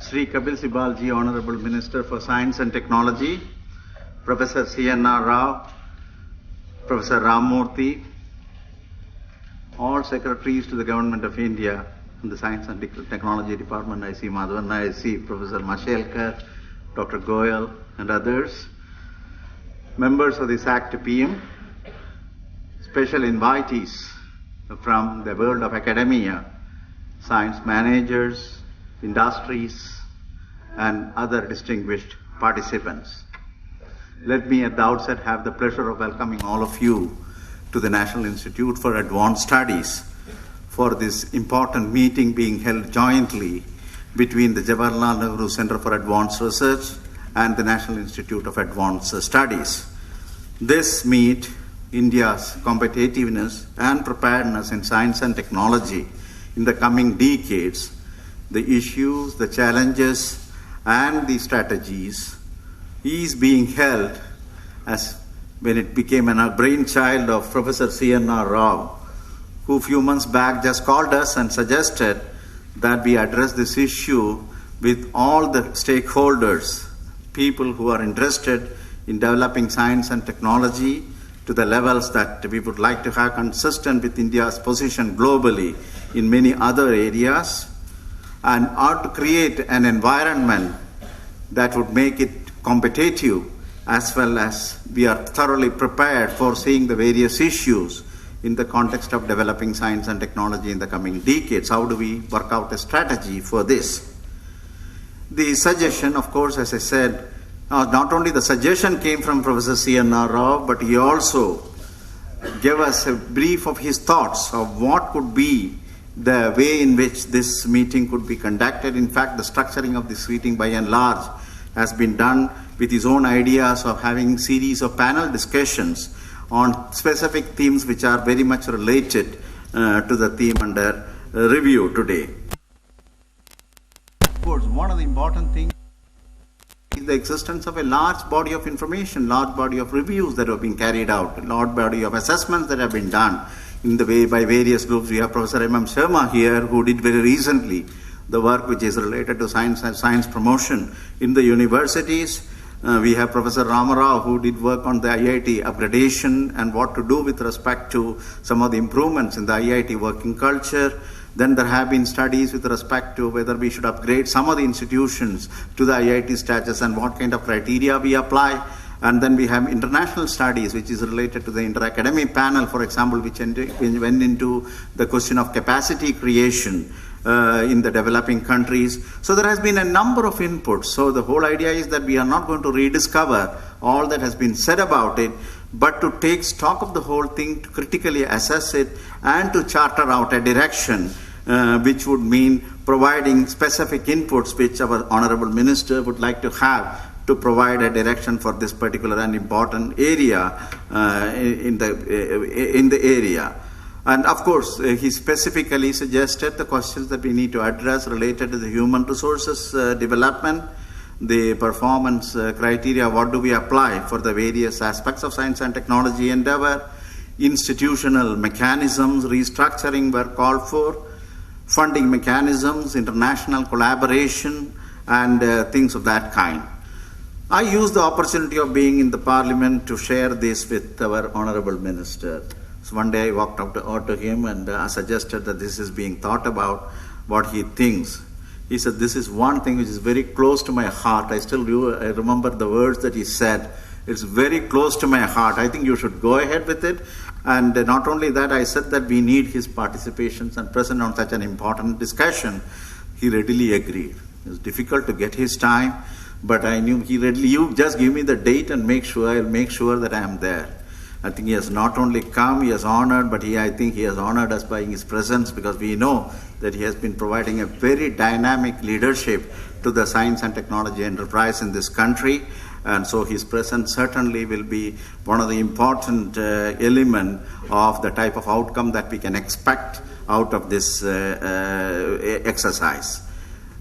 Sri Kapil Sibal ji, Honorable Minister for Science and Technology, Professor N R Rao, Professor Ramamurthy, all secretaries to the Government of India in the Science and Technology Department. I see Madhavan, I see Professor Mashelkar, Dr. Goyal and others, members of this ACT PM, special invitees from the world of academia, science managers, industries, and other distinguished participants. Let me at the outset have the pleasure of welcoming all of you to the National Institute for Advanced Studies for this important meeting being held jointly between the Jawaharlal Nehru Center for Advanced Research and the National Institute of Advanced Studies. This meet India's competitiveness and preparedness in science and technology in the coming decades, the issues, the challenges, and the strategies is being held as when it became a brainchild of Professor N R Rao, who a few months back just called us and suggested that we address this issue with all the stakeholders, people who are interested in developing science and technology to the levels that we would like to have consistent with India's position globally in many other areas, and ought to create an environment that would make it competitive, as well as we are thoroughly prepared for seeing the various issues in the context of developing science and technology in the coming decades. How do we work out a strategy for this? The suggestion, of course, as I said, not only the suggestion came from Professor N R Rao, but he also gave us a brief of his thoughts of what could be the way in which this meeting could be conducted. In fact, the structuring of this meeting by and large has been done with his own ideas of having series of panel discussions on specific themes which are very much related to the theme under review today. Of course, one of the important things is the existence of a large body of information, large body of reviews that have been carried out, a large body of assessments that have been done in the way by various groups. We have Professor M. Sharma here, who did very recently the work which is related to science and science promotion in the universities. We have Professor Rao, who did work on the IIT upgradation and what to do with respect to some of the improvements in the IIT working culture. Then there have been studies with respect to whether we should upgrade some of the institutions to the IIT status and what kind of criteria we apply. And then we have international studies, which is related to the inter-academic panel, for example, which went into the question of capacity creation in the developing countries. So there has been a number of inputs. So the whole idea is that we are not going to rediscover all that has been said about it, but to take stock of the whole thing, to critically assess it, and to charter out a direction which would mean providing specific inputs which our Honorable Minister would like to have to provide a direction for this particular and important area in the area. And of course, he specifically suggested the questions that we need to address related to the human resources development, the performance criteria, what do we apply for the various aspects of science and technology endeavor, institutional mechanisms, restructuring were called for, funding mechanisms, international collaboration, and things of that kind. I used the opportunity of being in the Parliament to share this with our Honorable Minister. So one day I walked up to him and suggested that this is being thought about, what he thinks. He said, this is one thing which is very close to my heart. I remember the words that he said. It's very close to my heart. I think you should go ahead with it. And not only that, I said that we need his participations and presence on such an important discussion. He readily agreed. It was difficult to get his time, but I knew he readily, you just give me the date and I'll make sure that I am there. I think he has not only come, he has honored, but I think he has honored us by his presence, because we know that he has been providing a very dynamic leadership to the science and technology enterprise in this country. And so his presence certainly will be one of the important element of the type of outcome that we can expect out of this exercise.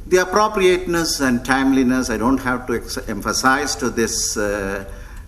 The appropriateness and timeliness, I don't have to emphasize to this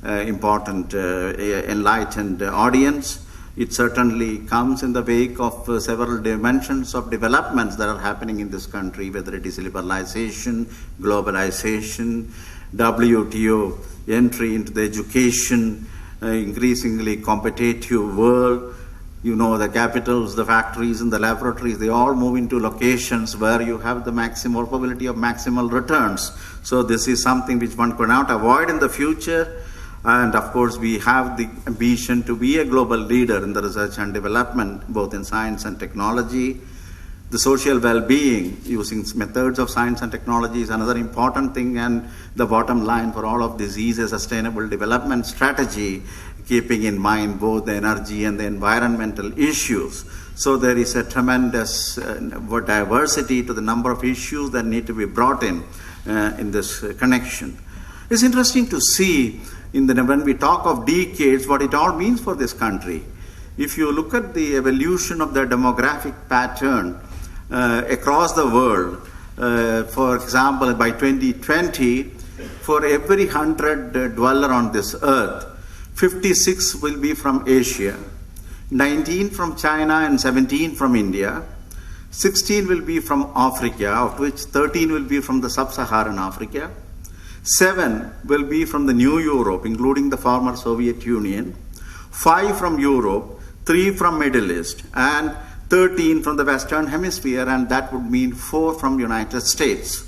important enlightened audience. It certainly comes in the wake of several dimensions of developments that are happening in this country, whether it is liberalization, globalization, WTO entry into the education, increasingly competitive world. You know, the capitals, the factories, and the laboratories, they all move into locations where you have the maximum probability of maximal returns. So this is something which one cannot avoid in the future. And of course, we have the ambition to be a global leader in the research and development, both in science and technology. The social well-being using methods of science and technology is another important thing, and the bottom line for all of this is a sustainable development strategy, keeping in mind both the energy and the environmental issues. So there is a tremendous diversity to the number of issues that need to be brought in this connection. It's interesting to see when we talk of decades, what it all means for this country. If you look at the evolution of the demographic pattern across the world, for example, by 2020, for every 100 dweller on this earth, 56 will be from Asia, 19 from China and 17 from India, 16 will be from Africa, of which 13 will be from the sub-Saharan Africa, 7 will be from the New Europe, including the former Soviet Union, 5 from Europe, 3 from Middle East, and 13 from the Western Hemisphere, and that would mean 4 from United States.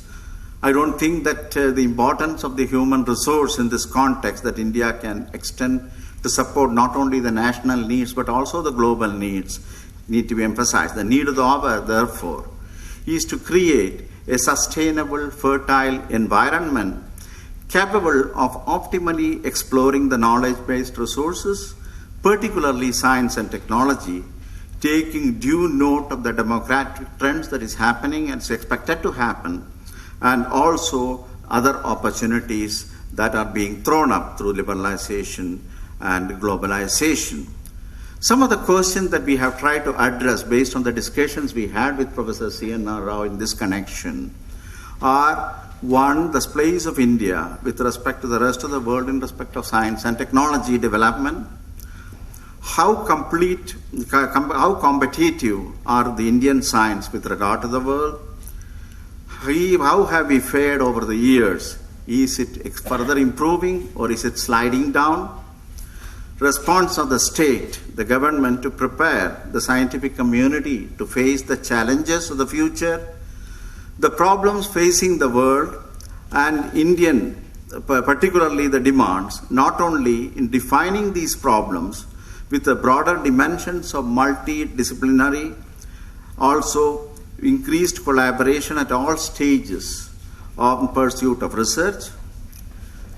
I don't think that the importance of the human resource in this context that India can extend to support not only the national needs but also the global needs need to be emphasized. The need of the hour, therefore, is to create a sustainable, fertile environment capable of optimally exploring the knowledge-based resources, particularly science and technology, taking due note of the demographic trends that is happening and is expected to happen, and also other opportunities that are being thrown up through liberalization and globalization. Some of the questions that we have tried to address based on the discussions we had with Professor N R Rao in this connection are, one, the place of India with respect to the rest of the world in respect of science and technology development. How competitive are the Indian science with regard to the world? How have we fared over the years? Is it further improving or is it sliding down? Response of the state, the government, to prepare the scientific community to face the challenges of the future, the problems facing the world, and Indian, particularly the demands, not only in defining these problems with the broader dimensions of multidisciplinary, also increased collaboration at all stages of pursuit of research.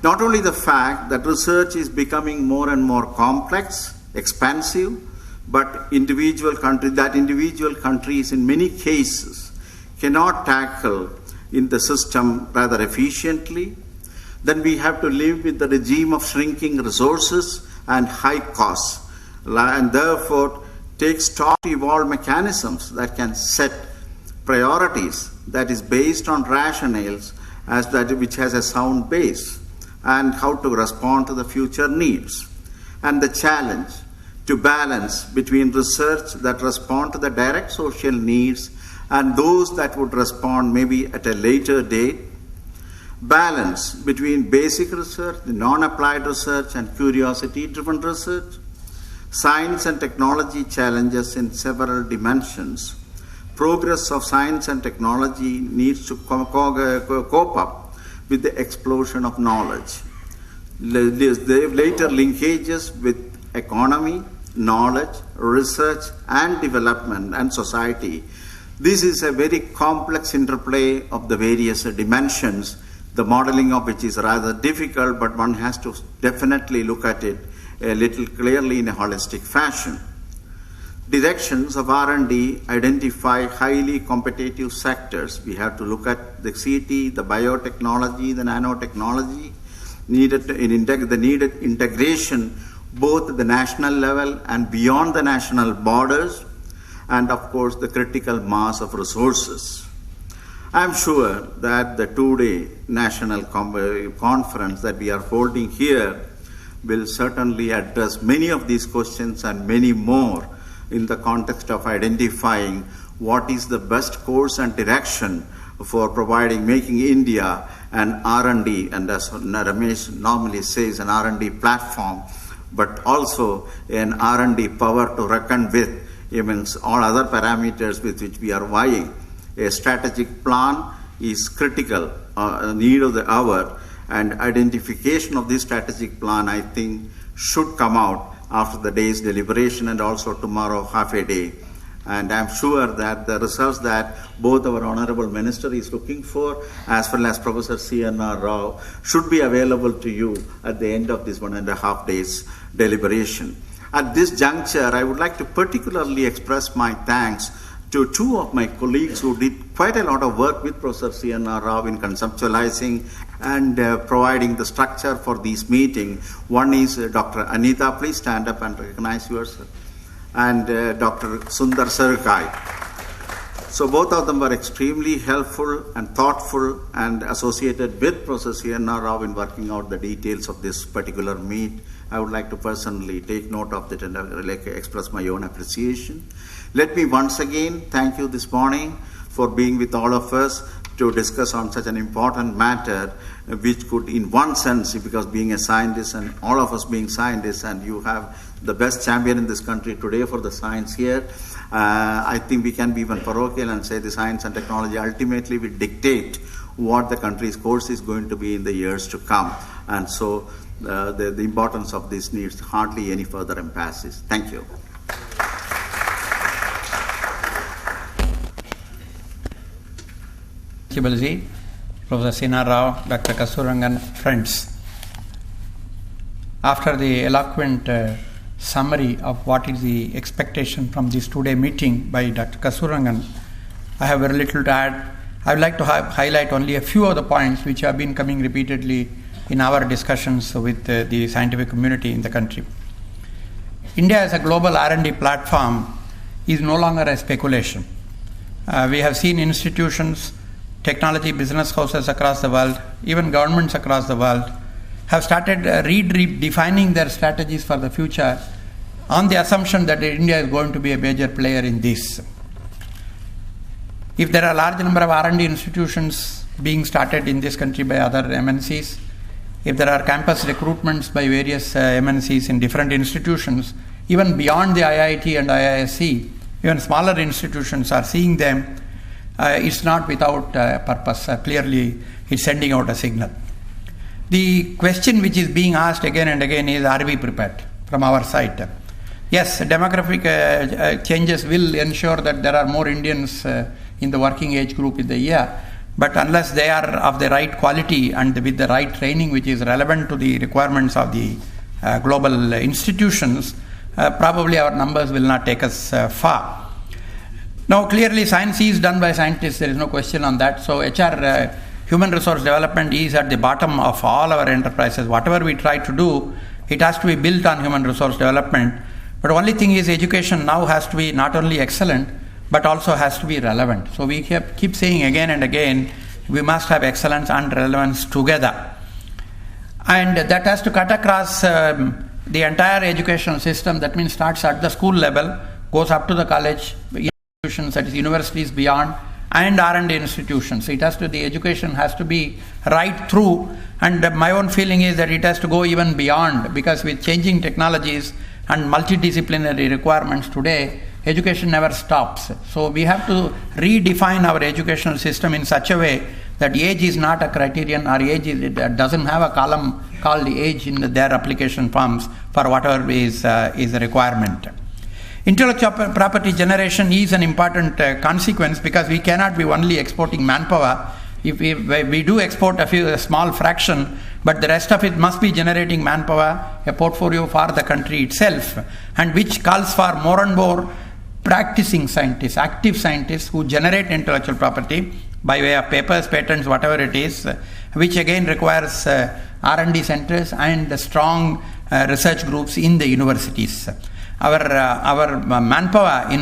Not only the fact that research is becoming more and more complex, expansive, but individual countries in many cases cannot tackle in the system rather efficiently, then we have to live with the regime of shrinking resources and high costs, and therefore take stock to evolve mechanisms that can set priorities that is based on rationales as that which has a sound base, and how to respond to the future needs. And the challenge to balance between research that respond to the direct social needs and those that would respond maybe at a later date, balance between basic research, non-applied research, and curiosity-driven research, science and technology challenges in several dimensions. Progress of science and technology needs to cope up with the explosion of knowledge. The later linkages with economy, knowledge, research, and development and society. This is a very complex interplay of the various dimensions, the modeling of which is rather difficult, but one has to definitely look at it a little clearly in a holistic fashion. Directions of R&D identify highly competitive sectors. We have to look at the CT, the biotechnology, the nanotechnology, the needed integration both at the national level and beyond the national borders, and of course the critical mass of resources. I'm sure that the two-day national conference that we are holding here will certainly address many of these questions and many more in the context of identifying what is the best course and direction for making India an R&D, and as Ramesh normally says, an R&D platform, but also an R&D power to reckon with, means all other parameters with which we are vying. A strategic plan is critical, need of the hour, and identification of this strategic plan, I think, should come out after the day's deliberation and also tomorrow half a day. And I'm sure that the results that both our Honorable Minister is looking for, as well as Professor N R Rao, should be available to you at the end of this 1.5 days deliberation. At this juncture, I would like to particularly express my thanks to two of my colleagues who did quite a lot of work with Professor N R Rao in conceptualizing and providing the structure for this meeting. One is Dr. Anita, please stand up and recognize yourself, and Dr. Sundar Sarkai. So both of them were extremely helpful and thoughtful and associated with Professor N R Rao in working out the details of this particular meet. I would like to personally take note of that and like express my own appreciation. Let me once again thank you this morning for being with all of us to discuss on such an important matter, which could, in one sense, because being a scientist and all of us being scientists, and you have the best champion in this country today for the science here, I think we can be even parochial and say the science and technology ultimately will dictate what the country's course is going to be in the years to come. And so the importance of this needs hardly any further emphasis. Thank you. Sibalji, Professor N R Rao, Dr. Kasturirangan, friends. After the eloquent summary of what is the expectation from this two-day meeting by Dr. Kasturirangan, I have very little to add. I would like to highlight only a few of the points which have been coming repeatedly in our discussions with the scientific community in the country. India as a global R&D platform is no longer a speculation. We have seen institutions, technology business houses across the world, even governments across the world, have started redefining their strategies for the future on the assumption that India is going to be a major player in this. If there are a large number of R&D institutions being started in this country by other MNCs, if there are campus recruitments by various MNCs in different institutions, even beyond the IIT and IISc, even smaller institutions are seeing them, it's not without purpose. Clearly, it's sending out a signal. The question which is being asked again and again is, are we prepared from our side? Yes, demographic changes will ensure that there are more Indians in the working age group in the year, but unless they are of the right quality and with the right training which is relevant to the requirements of the global institutions, probably our numbers will not take us far. Now, clearly, science is done by scientists. There is no question on that. So, HR, human resource development, is at the bottom of all our enterprises. Whatever we try to do, it has to be built on human resource development. But the only thing is, education now has to be not only excellent, but also has to be relevant. So, we keep saying again and again, we must have excellence and relevance together. And that has to cut across the entire educational system. That means starts at the school level, goes up to the college, institutions, that is universities beyond, and R&D institutions. It has to, the education has to be right through, and my own feeling is that it has to go even beyond, because with changing technologies and multidisciplinary requirements today, education never stops. So we have to redefine our educational system in such a way that age is not a criterion, or age it doesn't have a column called age in their application forms for whatever is a requirement. Intellectual property generation is an important consequence, because we cannot be only exporting manpower. If we do export a small fraction, but the rest of it must be generating manpower, a portfolio for the country itself, and which calls for more and more practicing scientists, active scientists who generate intellectual property by way of papers, patents, whatever it is, which again requires R&D centers and strong research groups in the universities. Our manpower in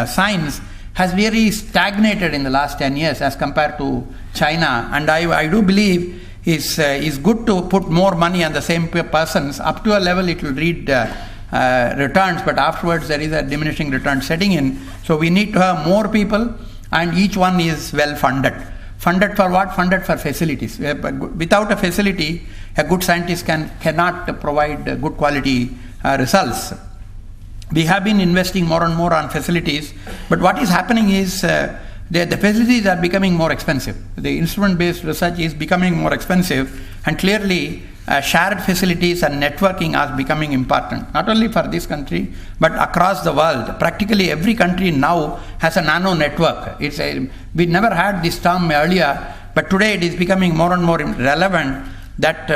science has really stagnated in the last 10 years as compared to China, and I do believe is good to put more money on the same persons. Up to a level it will read returns, but afterwards there is a diminishing return setting in. So we need to have more people, and each one is well funded. Funded for what? Funded for facilities. Without a facility, a good scientist cannot provide good quality results. We have been investing more and more on facilities, but what is happening is the facilities are becoming more expensive. The instrument-based research is becoming more expensive, and clearly shared facilities and networking are becoming important, not only for this country, but across the world. Practically every country now has a nano network. We never had this term earlier, but today it is becoming more and more relevant that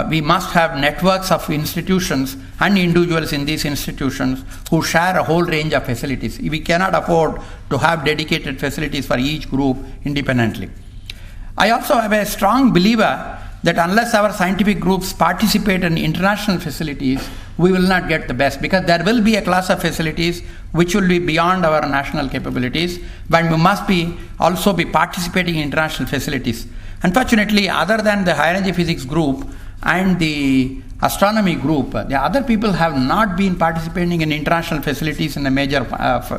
we must have networks of institutions and individuals in these institutions who share a whole range of facilities. We cannot afford to have dedicated facilities for each group independently. I also am a strong believer that unless our scientific groups participate in international facilities, we will not get the best, because there will be a class of facilities which will be beyond our national capabilities, but we must also be participating in international facilities. Unfortunately, other than the high energy physics group and the astronomy group, the other people have not been participating in international facilities in a major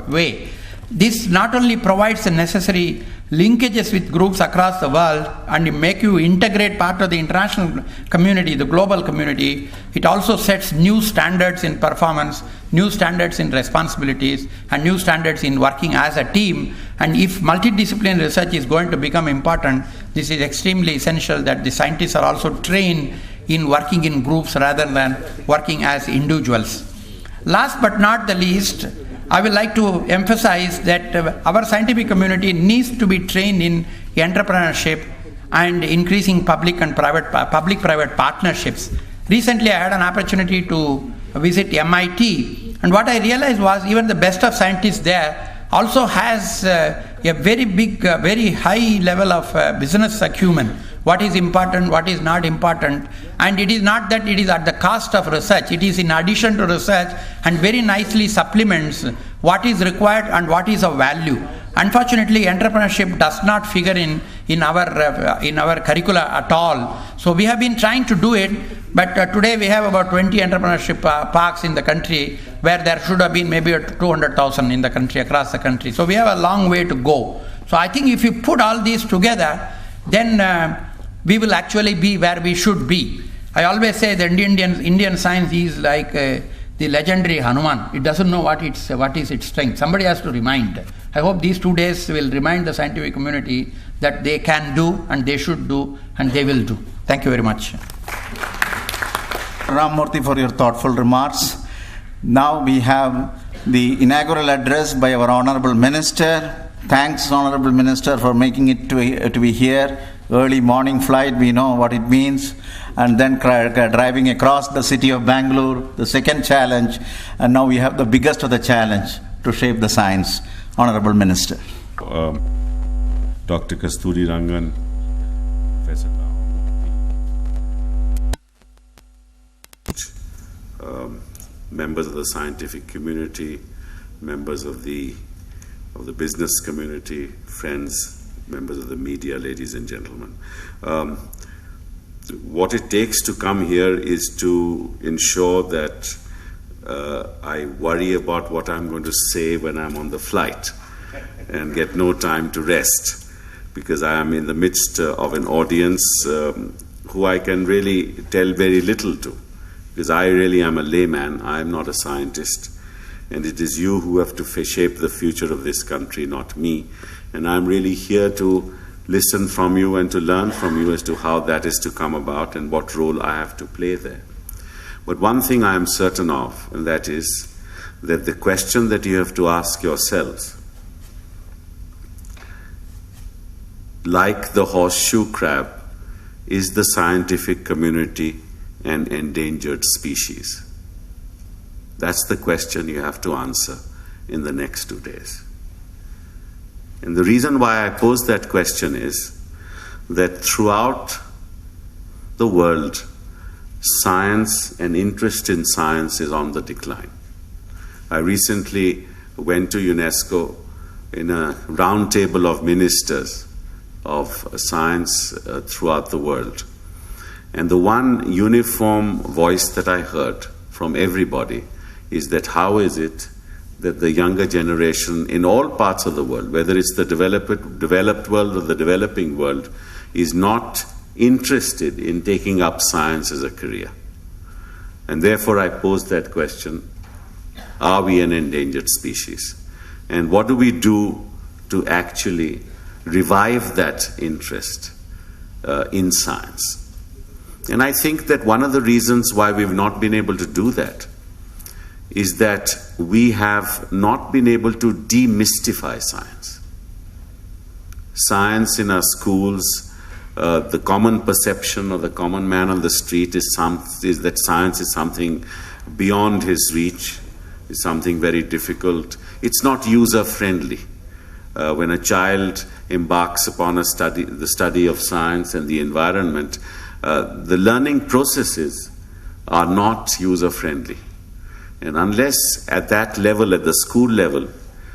way. This not only provides the necessary linkages with groups across the world and make you integrate part of the international community, the global community, it also sets new standards in performance, new standards in responsibilities, and new standards in working as a team. And if multidisciplinary research is going to become important, this is extremely essential that the scientists are also trained in working in groups rather than working as individuals. Last but not the least, I would like to emphasize that our scientific community needs to be trained in entrepreneurship and increasing public-private partnerships. Recently, I had an opportunity to visit MIT, and what I realized was even the best of scientists there also has a very big, very high level of business acumen. What is important, what is not important, and it is not that it is at the cost of research. It is in addition to research and very nicely supplements what is required and what is of value. Unfortunately, entrepreneurship does not figure in our curricula at all. So we have been trying to do it, but today we have about 20 entrepreneurship parks in the country, where there should have been maybe 200,000 in the country, across the country. So we have a long way to go. So I think if you put all these together, then we will actually be where we should be. I always say that Indian science is like the legendary Hanuman. It doesn't know what is its strength. Somebody has to remind. I hope these 2 days will remind the scientific community that they can do, and they should do, and they will do. Thank you very much. Ramamurthy, for your thoughtful remarks. Now we have the inaugural address by our Honorable Minister. Thanks, Honorable Minister, for making it to be here. Early morning flight, we know what it means. And then driving across the city of Bangalore, the second challenge. And now we have the biggest of the challenge to shape the science. Honorable Minister. Dr. Kasturirangan, Professor Ramamurthy, members of the scientific community, members of the business community, friends, members of the media, ladies and gentlemen. What it takes to come here is to ensure that I worry about what I'm going to say when I'm on the flight and get no time to rest, because I am in the midst of an audience who I can really tell very little to, because I really am a layman. I am not a scientist, and it is you who have to shape the future of this country, not me. And I'm really here to listen from you and to learn from you as to how that is to come about and what role I have to play there. But one thing I am certain of, and that is that the question that you have to ask yourselves, like the horseshoe crab, is the scientific community an endangered species? That's the question you have to answer in the next 2 days. And the reason why I pose that question is that throughout the world, science and interest in science is on the decline. I recently went to UNESCO in a round table of ministers of science throughout the world. And the one uniform voice that I heard from everybody is that how is it that the younger generation in all parts of the world, whether it's the developed world or the developing world, is not interested in taking up science as a career. And therefore I pose that question, are we an endangered species? And what do we do to actually revive that interest in science? And I think that one of the reasons why we've not been able to do that is that we have not been able to demystify science. Science in our schools, the common perception of the common man on the street is that science is something beyond his reach, is something very difficult. It's not user-friendly. When a child embarks upon the study of science and the environment, the learning processes are not user-friendly. And unless at that level, at the school level,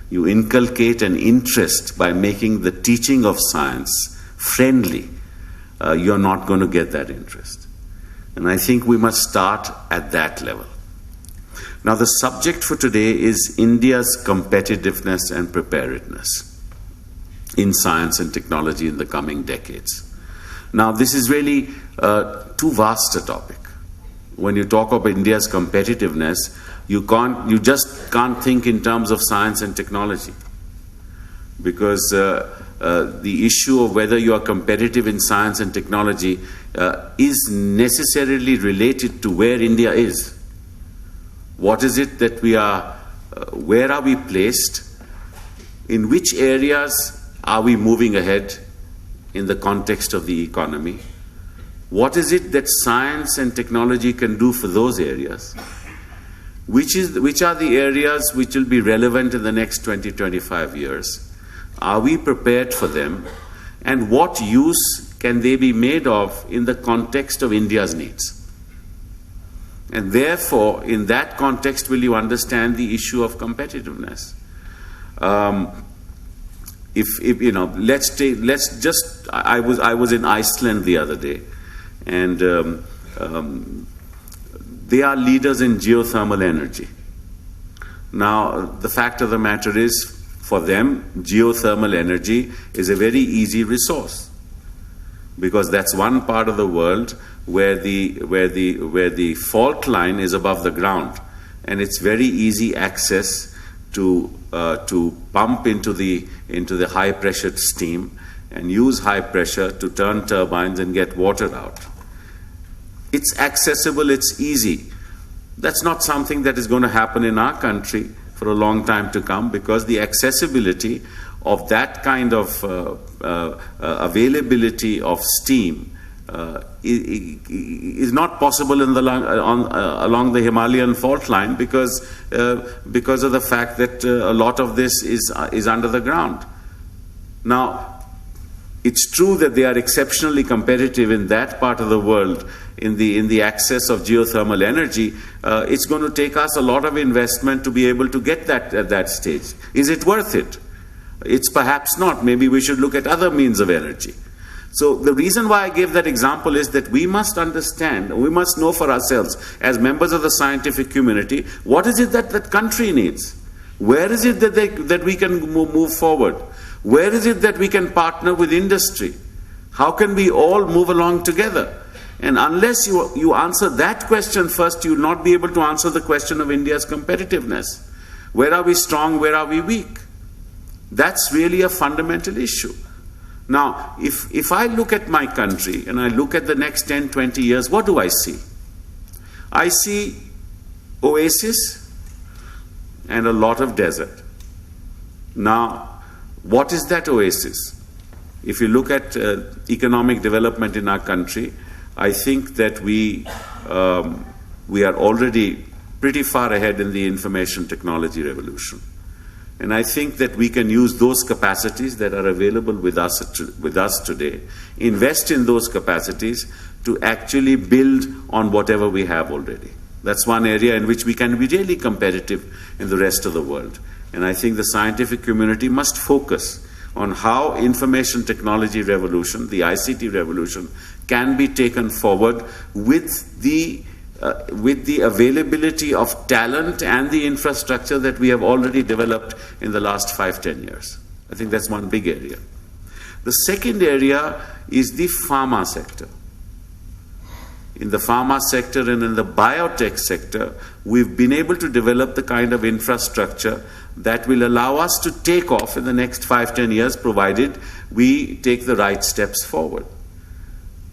you inculcate an interest by making the teaching of science friendly, you're not going to get that interest. And I think we must start at that level. Now, the subject for today is India's competitiveness and preparedness in science and technology in the coming decades. Now, this is really too vast a topic. When you talk about India's competitiveness, you just can't think in terms of science and technology, because the issue of whether you are competitive in science and technology is necessarily related to where India is. What is it that we are, where are we placed? In which areas are we moving ahead in the context of the economy? What is it that science and technology can do for those areas? Which are the areas which will be relevant in the next 20-25 years? Are we prepared for them? And what use can they be made of in the context of India's needs? And therefore, in that context, will you understand the issue of competitiveness? I was in Iceland the other day, and they are leaders in geothermal energy. Now, the fact of the matter is, for them, geothermal energy is a very easy resource, because that's one part of the world where the fault line is above the ground, and it's very easy access to pump into the high pressured steam and use high pressure to turn turbines and get water out. It's accessible, it's easy. That's not something that is going to happen in our country for a long time to come, because the accessibility of that kind of availability of steam is not possible along the Himalayan fault line, because of the fact that a lot of this is under the ground. Now, it's true that they are exceptionally competitive in that part of the world in the access of geothermal energy. It's going to take us a lot of investment to be able to get that at that stage. Is it worth it? It's perhaps not. Maybe we should look at other means of energy. So the reason why I gave that example is that we must understand, we must know for ourselves as members of the scientific community, what is it that that country needs? Where is it that we can move forward? Where is it that we can partner with industry? How can we all move along together? And unless you answer that question first, you will not be able to answer the question of India's competitiveness. Where are we strong? Where are we weak? That's really a fundamental issue. Now, if I look at my country and I look at the next 10, 20 years, what do I see? I see oasis and a lot of desert. Now, what is that oasis? If you look at economic development in our country, I think that we are already pretty far ahead in the information technology revolution. And I think that we can use those capacities that are available with us today, invest in those capacities to actually build on whatever we have already. That's one area in which we can be really competitive in the rest of the world. And I think the scientific community must focus on how information technology revolution, the ICT revolution, can be taken forward with the availability of talent and the infrastructure that we have already developed in the last 5-10 years. I think that's one big area. The second area is the pharma sector. In the pharma sector and in the biotech sector, we've been able to develop the kind of infrastructure that will allow us to take off in the next 5-10 years, provided we take the right steps forward.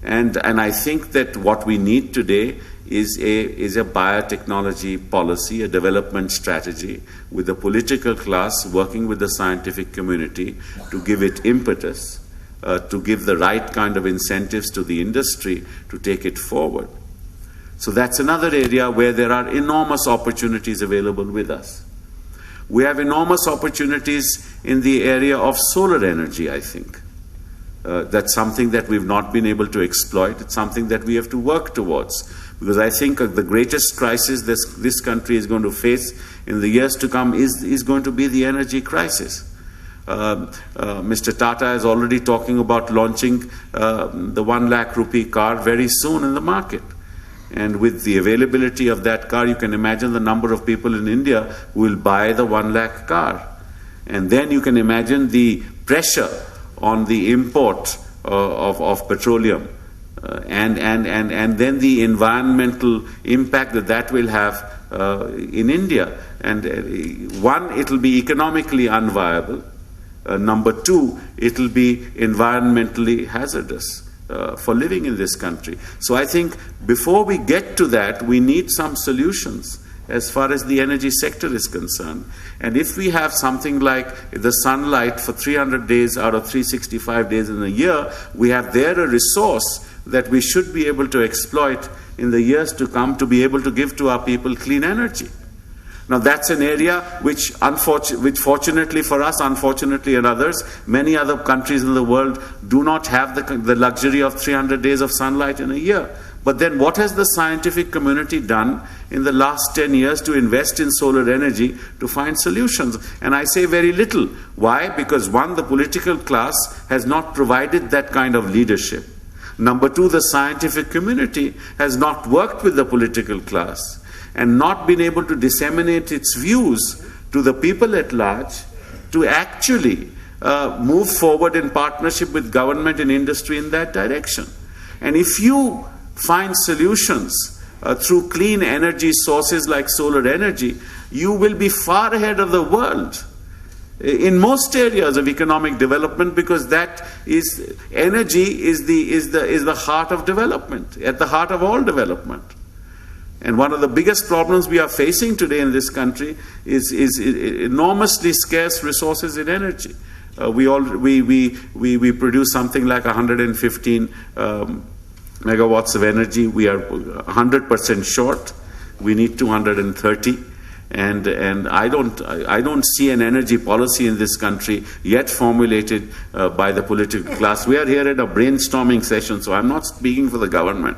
And I think that what we need today is a biotechnology policy, a development strategy, with the political class working with the scientific community to give it impetus, to give the right kind of incentives to the industry to take it forward. So that's another area where there are enormous opportunities available with us. We have enormous opportunities in the area of solar energy, I think. That's something that we've not been able to exploit. It's something that we have to work towards. Because I think the greatest crisis this country is going to face in the years to come is going to be the energy crisis. Mr. Tata is already talking about launching the 1 lakh rupee car very soon in the market. And with the availability of that car, you can imagine the number of people in India who will buy the 1 lakh car. And then you can imagine the pressure on the import of petroleum. And then the environmental impact that will have in India. And one, it will be economically unviable. Number two, it will be environmentally hazardous for living in this country. So I think before we get to that, we need some solutions as far as the energy sector is concerned. And if we have something like the sunlight for 300 days out of 365 days in a year, we have there a resource that we should be able to exploit in the years to come to be able to give to our people clean energy. Now that's an area which fortunately for us, unfortunately in others, many other countries in the world do not have the luxury of 300 days of sunlight in a year. But then what has the scientific community done in the last 10 years to invest in solar energy to find solutions? And I say very little. Why? Because one, the political class has not provided that kind of leadership. Number two, the scientific community has not worked with the political class and not been able to disseminate its views to the people at large to actually move forward in partnership with government and industry in that direction. And if you find solutions through clean energy sources like solar energy, you will be far ahead of the world in most areas of economic development, because that is energy is the heart of development, at the heart of all development. And one of the biggest problems we are facing today in this country is enormously scarce resources in energy. We produce something like 115 megawatts of energy. We are 100% short. We need 230. And I don't see an energy policy in this country yet formulated by the political class. We are here at a brainstorming session, so I'm not speaking for the government.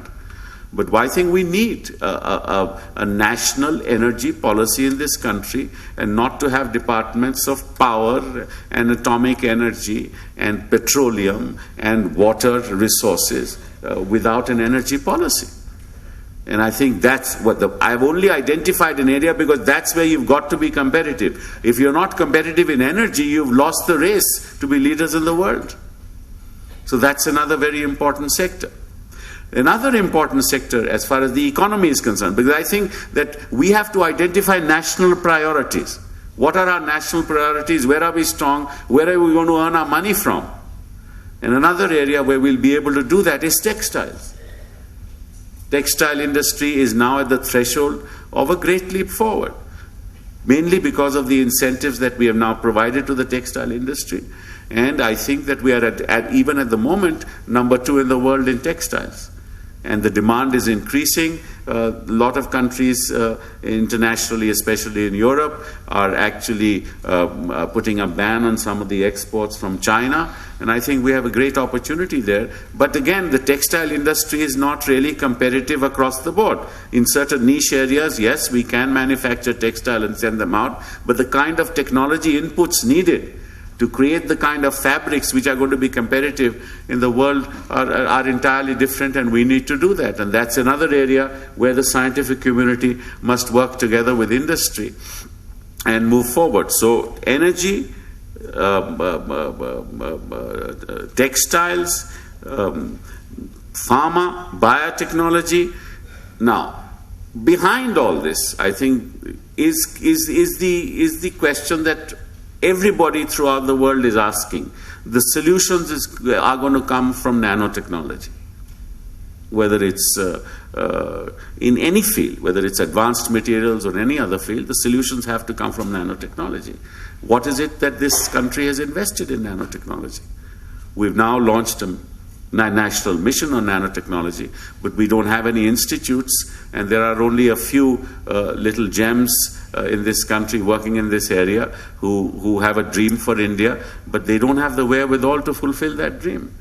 But I think we need a national energy policy in this country, and not to have departments of power and atomic energy and petroleum and water resources without an energy policy. And I think that's what I've only identified an area because that's where you've got to be competitive. If you're not competitive in energy, you've lost the race to be leaders in the world. So that's another very important sector. Another important sector as far as the economy is concerned, because I think that we have to identify national priorities. What are our national priorities? Where are we strong? Where are we going to earn our money from? And another area where we'll be able to do that is textiles. Textile industry is now at the threshold of a great leap forward, mainly because of the incentives that we have now provided to the textile industry. And I think that we are even at the moment, number 2 in the world in textiles. And the demand is increasing. A lot of countries internationally, especially in Europe, are actually putting a ban on some of the exports from China. And I think we have a great opportunity there. But again, the textile industry is not really competitive across the board. In certain niche areas, yes, we can manufacture textile and send them out. But the kind of technology inputs needed to create the kind of fabrics which are going to be competitive in the world are entirely different, and we need to do that. And that's another area where the scientific community must work together with industry and move forward. So energy, textiles, pharma, biotechnology. Now, behind all this, I think, is the question that everybody throughout the world is asking. The solutions are going to come from nanotechnology, whether it's in any field, whether it's advanced materials or any other field. The solutions have to come from nanotechnology. What is it that this country has invested in nanotechnology? We've now launched a national mission on nanotechnology, but we don't have any institutes, and there are only a few little gems in this country working in this area who have a dream for India, but they don't have the wherewithal to fulfill that dream.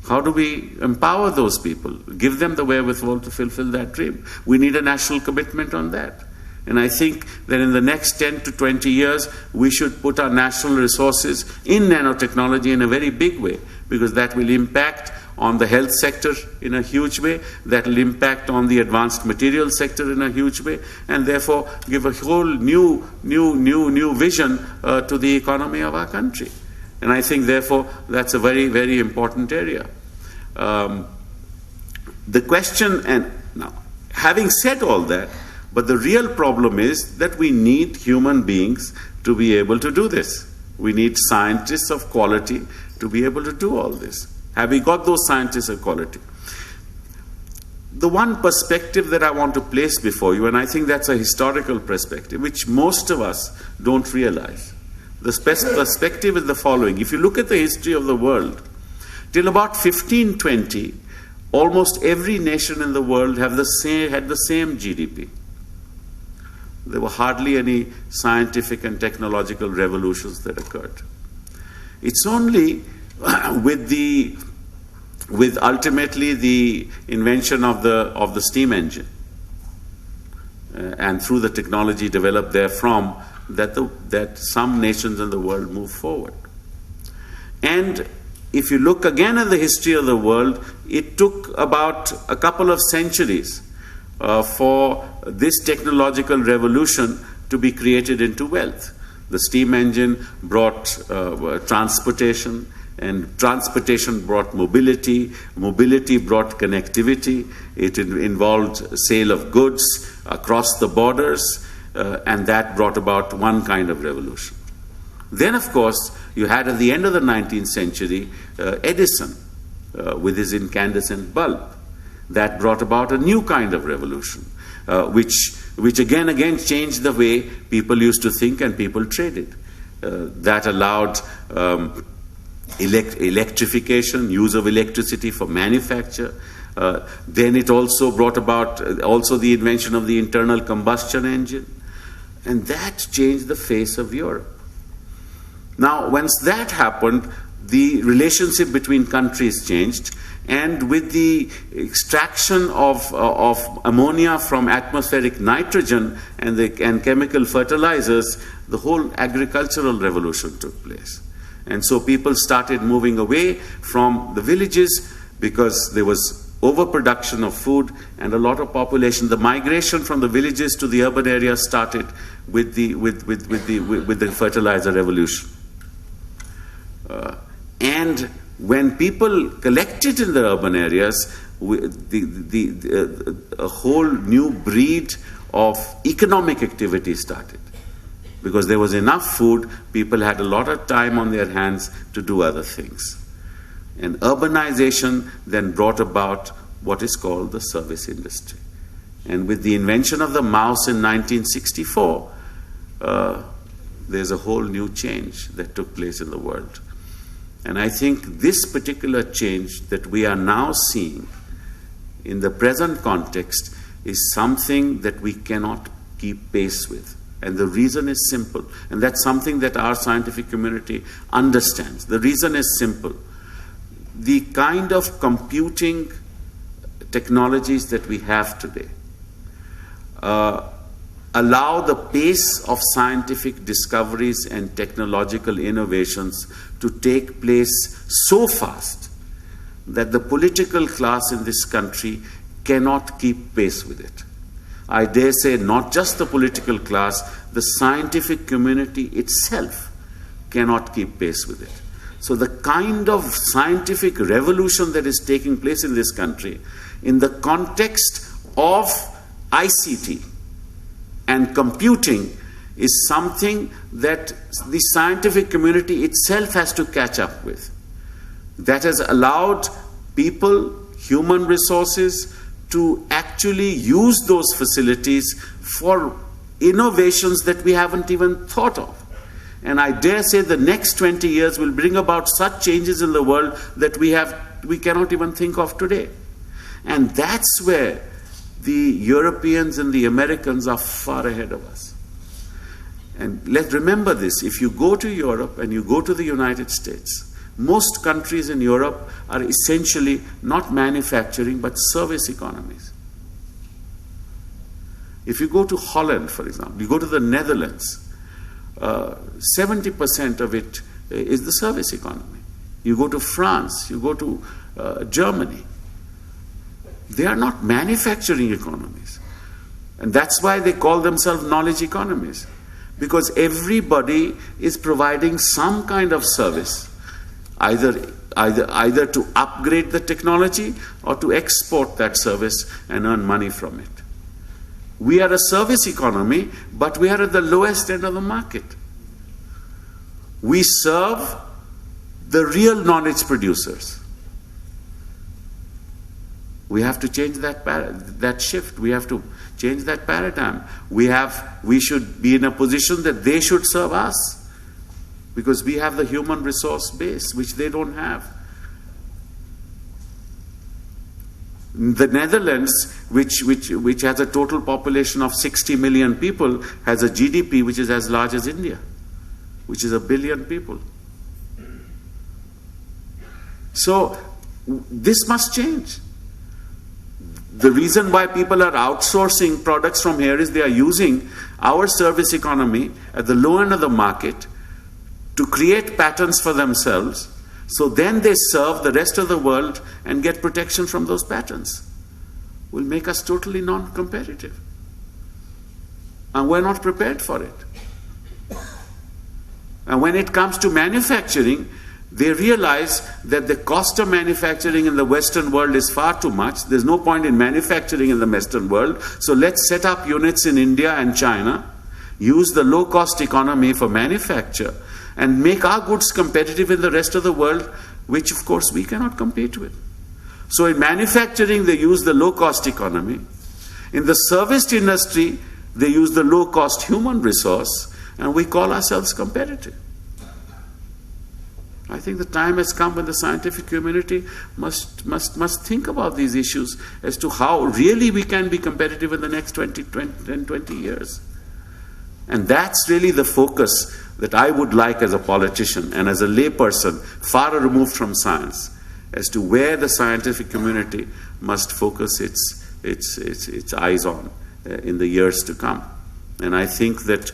How do we empower those people, give them the wherewithal to fulfill that dream? We need a national commitment on that. And I think that in the next 10 to 20 years, we should put our national resources in nanotechnology in a very big way, because that will impact on the health sector in a huge way, that will impact on the advanced materials sector in a huge way, and therefore give a whole new vision to the economy of our country. And I think, therefore, that's a very, very important area. The question, and now, having said all that, but the real problem is that we need human beings to be able to do this. We need scientists of quality to be able to do all this. Have we got those scientists of quality? The one perspective that I want to place before you, and I think that's a historical perspective, which most of us don't realize. The perspective is the following. If you look at the history of the world, till about 1520, almost every nation in the world had the same GDP. There were hardly any scientific and technological revolutions that occurred. It's only with ultimately the invention of the steam engine and through the technology developed therefrom that some nations in the world move forward. And if you look again at the history of the world, it took about a couple of centuries for this technological revolution to be created into wealth. The steam engine brought transportation, and transportation brought mobility. Mobility brought connectivity. It involved sale of goods across the borders, and that brought about one kind of revolution. Then, of course, you had at the end of the 19th century Edison with his incandescent bulb. That brought about a new kind of revolution, which again changed the way people used to think and people traded. That allowed electrification, use of electricity for manufacture. Then it also brought about the invention of the internal combustion engine, and that changed the face of Europe. Now, once that happened, the relationship between countries changed, and with the extraction of ammonia from atmospheric nitrogen and chemical fertilizers, the whole agricultural revolution took place. And so people started moving away from the villages because there was overproduction of food and a lot of population. The migration from the villages to the urban areas started with the fertilizer revolution. And when people collected in the urban areas, a whole new breed of economic activity started. Because there was enough food, people had a lot of time on their hands to do other things. And urbanization then brought about what is called the service industry. And with the invention of the mouse in 1964, there's a whole new change that took place in the world. And I think this particular change that we are now seeing in the present context is something that we cannot keep pace with. And the reason is simple. And that's something that our scientific community understands. The reason is simple. The kind of computing technologies that we have today allow the pace of scientific discoveries and technological innovations to take place so fast that the political class in this country cannot keep pace with it. I dare say not just the political class, the scientific community itself cannot keep pace with it. So the kind of scientific revolution that is taking place in this country in the context of ICT and computing is something that the scientific community itself has to catch up with. That has allowed people, human resources, to actually use those facilities for innovations that we haven't even thought of. And I dare say the next 20 years will bring about such changes in the world that we cannot even think of today. And that's where the Europeans and the Americans are far ahead of us. And let's remember this, if you go to Europe and you go to the United States, most countries in Europe are essentially not manufacturing but service economies. If you go to Holland, for example, you go to the Netherlands, 70% of it is the service economy. You go to France, you go to Germany. They are not manufacturing economies. And that's why they call themselves knowledge economies. Because everybody is providing some kind of service, either to upgrade the technology or to export that service and earn money from it. We are a service economy, but we are at the lowest end of the market. We serve the real knowledge producers. We have to change that shift. We have to change that paradigm. We should be in a position that they should serve us, because we have the human resource base, which they don't have. The Netherlands, which has a total population of 60 million people, has a GDP which is as large as India, which is 1 billion people. So this must change. The reason why people are outsourcing products from here is they are using our service economy at the low end of the market to create patterns for themselves, so then they serve the rest of the world and get protection from those patterns. Will make us totally non-competitive. And we're not prepared for it. And when it comes to manufacturing, they realize that the cost of manufacturing in the Western world is far too much. There's no point in manufacturing in the Western world. So let's set up units in India and China, use the low-cost economy for manufacture, and make our goods competitive in the rest of the world, which of course we cannot compete with. So in manufacturing, they use the low-cost economy. In the service industry, they use the low-cost human resource, and we call ourselves competitive. I think the time has come when the scientific community must think about these issues as to how really we can be competitive in the next 20 years. And that's really the focus that I would like as a politician and as a layperson far removed from science, as to where the scientific community must focus its eyes on in the years to come. And I think that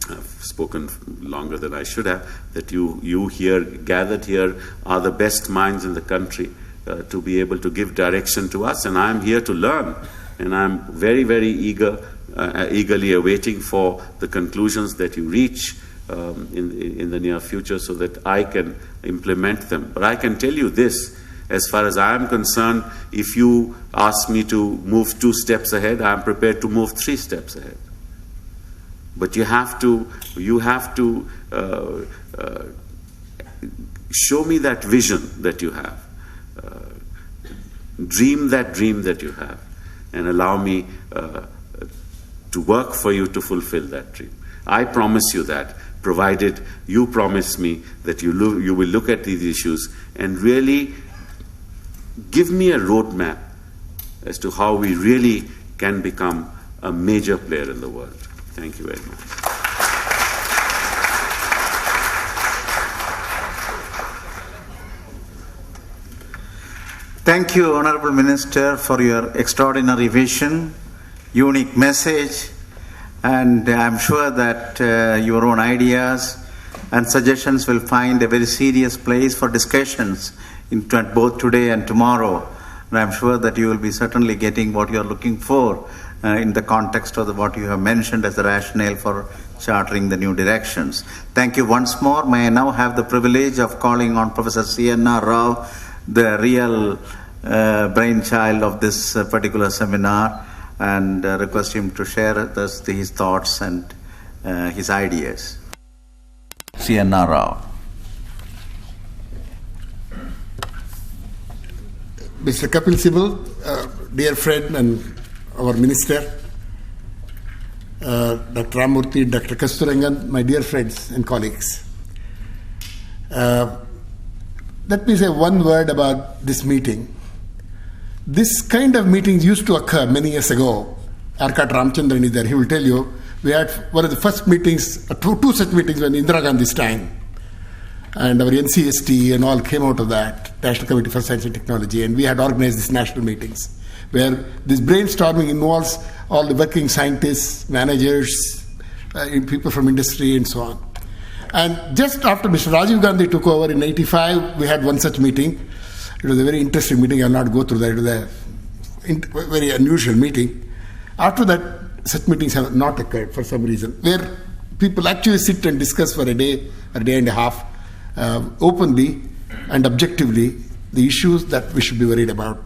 I've spoken longer than I should have, that you here, gathered here, are the best minds in the country to be able to give direction to us. And I'm here to learn. And I'm very, very eagerly awaiting for the conclusions that you reach in the near future, so that I can implement them. But I can tell you this, as far as I am concerned, if you ask me to move 2 steps ahead, I am prepared to move 3 steps ahead. But you have to show me that vision that you have, dream that dream that you have, and allow me to work for you to fulfill that dream. I promise you that, provided you promise me that you will look at these issues and really give me a roadmap as to how we really can become a major player in the world. Thank you very much. Thank you, Honorable Minister, for your extraordinary vision unique message, and I'm sure that your own ideas and suggestions will find a very serious place for discussions in both today and tomorrow. And I'm sure that you will be certainly getting what you are looking for in the context of what you have mentioned as the rationale for chartering the new directions. Thank you once more. May I now have the privilege of calling on Professor N R Rao, the real brainchild of this particular seminar, and request him to share with us his thoughts and his ideas. N R Rao. Mr. Kapil Sibal, dear friend and our minister, Dr. Ramamurthy, Dr. Kasturirangan, my dear friends and colleagues. Let me say one word about this meeting. This kind of meetings used to occur many years ago. Arkat Ramchandran is there, he will tell you. We had one of the first meetings, two such meetings when Indira Gandhi's time. And our NCST and all came out of that, National Committee for Science and Technology, and we had organized these national meetings, where this brainstorming involves all the working scientists, managers, people from industry and so on. And just after Mr. Rajiv Gandhi took over in 1985, we had one such meeting. It was a very interesting meeting. I will not go through that. It was a very unusual meeting. After that, such meetings have not occurred for some reason, where people actually sit and discuss for a day and a half, openly and objectively, the issues that we should be worried about.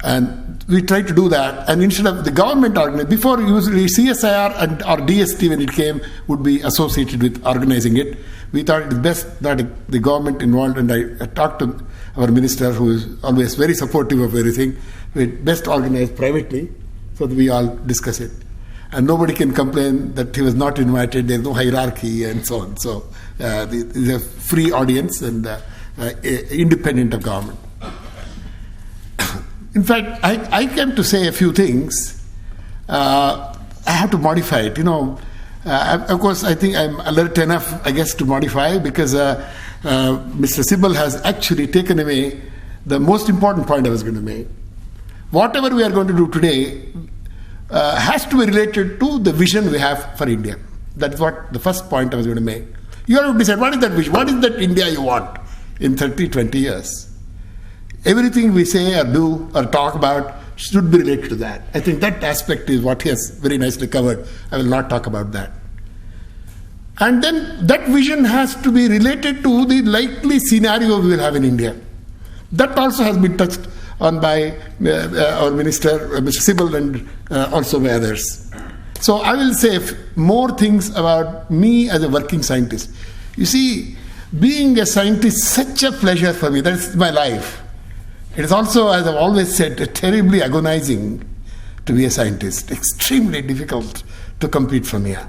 And we try to do that. And instead of the government organizing, before usually CSIR and or DST when it came would be associated with organizing it, we thought it best that the government involved, and I talked to our minister, who is always very supportive of everything, we best organize privately so that we all discuss it. And nobody can complain that he was not invited, there's no hierarchy and so on. So it's a free audience and independent of government. In fact, I came to say a few things. I have to modify it. Of course, I think I'm alert enough, I guess, to modify, because Mr. Sibal has actually taken away the most important point I was going to make. Whatever we are going to do today has to be related to the vision we have for India. That's what the first point I was going to make. You have to decide, what is that vision? What is that India you want in 30, 20 years? Everything we say or do or talk about should be related to that. I think that aspect is what he has very nicely covered. I will not talk about that. And then that vision has to be related to the likely scenario we will have in India. That also has been touched on by our minister, Mr. Sibal, and also by others. So I will say more things about me as a working scientist. You see, being a scientist is such a pleasure for me. That's my life. It is also, as I've always said, terribly agonizing to be a scientist. Extremely difficult to compete from here.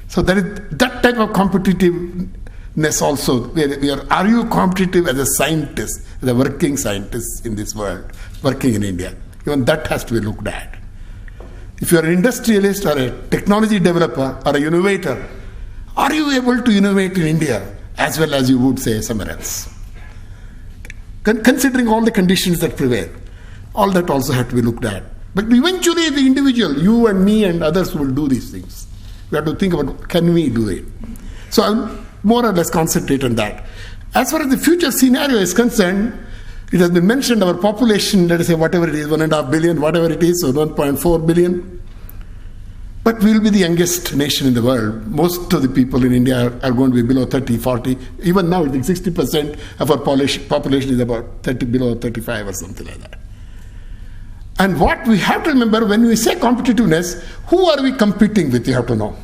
So there is that type of competitiveness also. Are you competitive as a scientist, as a working scientist in this world, working in India? Even that has to be looked at. If you are an industrialist or a technology developer or an innovator, are you able to innovate in India as well as you would say somewhere else? Considering all the conditions that prevail, all that also have to be looked at. But eventually the individual, you and me and others, will do these things. We have to think about, can we do it? So I'll more or less concentrate on that. As far as the future scenario is concerned, it has been mentioned our population, let us say whatever it is, 1.5 billion, whatever it is, or 1.4 billion. But we will be the youngest nation in the world. Most of the people in India are going to be below 30, 40. Even now, I think 60% of our population is about 30, below 35 or something like that. And what we have to remember, when we say competitiveness, who are we competing with, you have to know.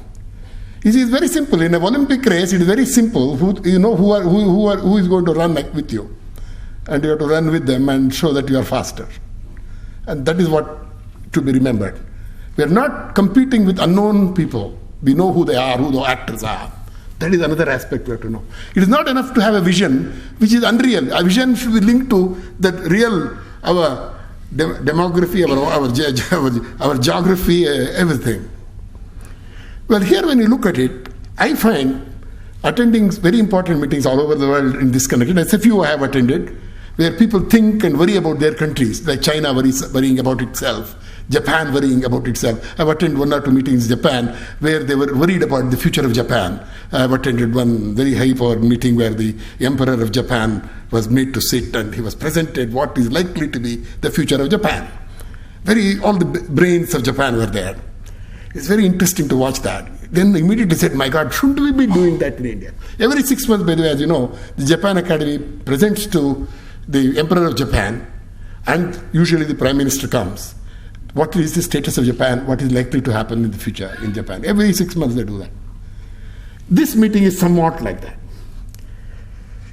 You see, it's very simple. In an Olympic race, it is very simple. Who is going to run with you. And you have to run with them and show that you are faster. And that is what to be remembered. We are not competing with unknown people. We know who they are, who the actors are. That is another aspect we have to know. It is not enough to have a vision which is unreal. A vision should be linked to the real, our demography, our geography, everything. Well, here when you look at it, I find attending very important meetings all over the world in this connection, as a few I have attended, where people think and worry about their countries, like China worrying about itself. Japan worrying about itself. I've attended 1 or 2 meetings in Japan where they were worried about the future of Japan. I've attended one very high-powered meeting where the Emperor of Japan was made to sit and he was presented what is likely to be the future of Japan. All the brains of Japan were there. It's very interesting to watch that. Then immediately said, my God, shouldn't we be doing that in India? Every 6 months, by the way, as you know, the Japan Academy presents to the Emperor of Japan, and usually the Prime Minister comes. What is the status of Japan? What is likely to happen in the future in Japan? Every 6 months they do that. This meeting is somewhat like that.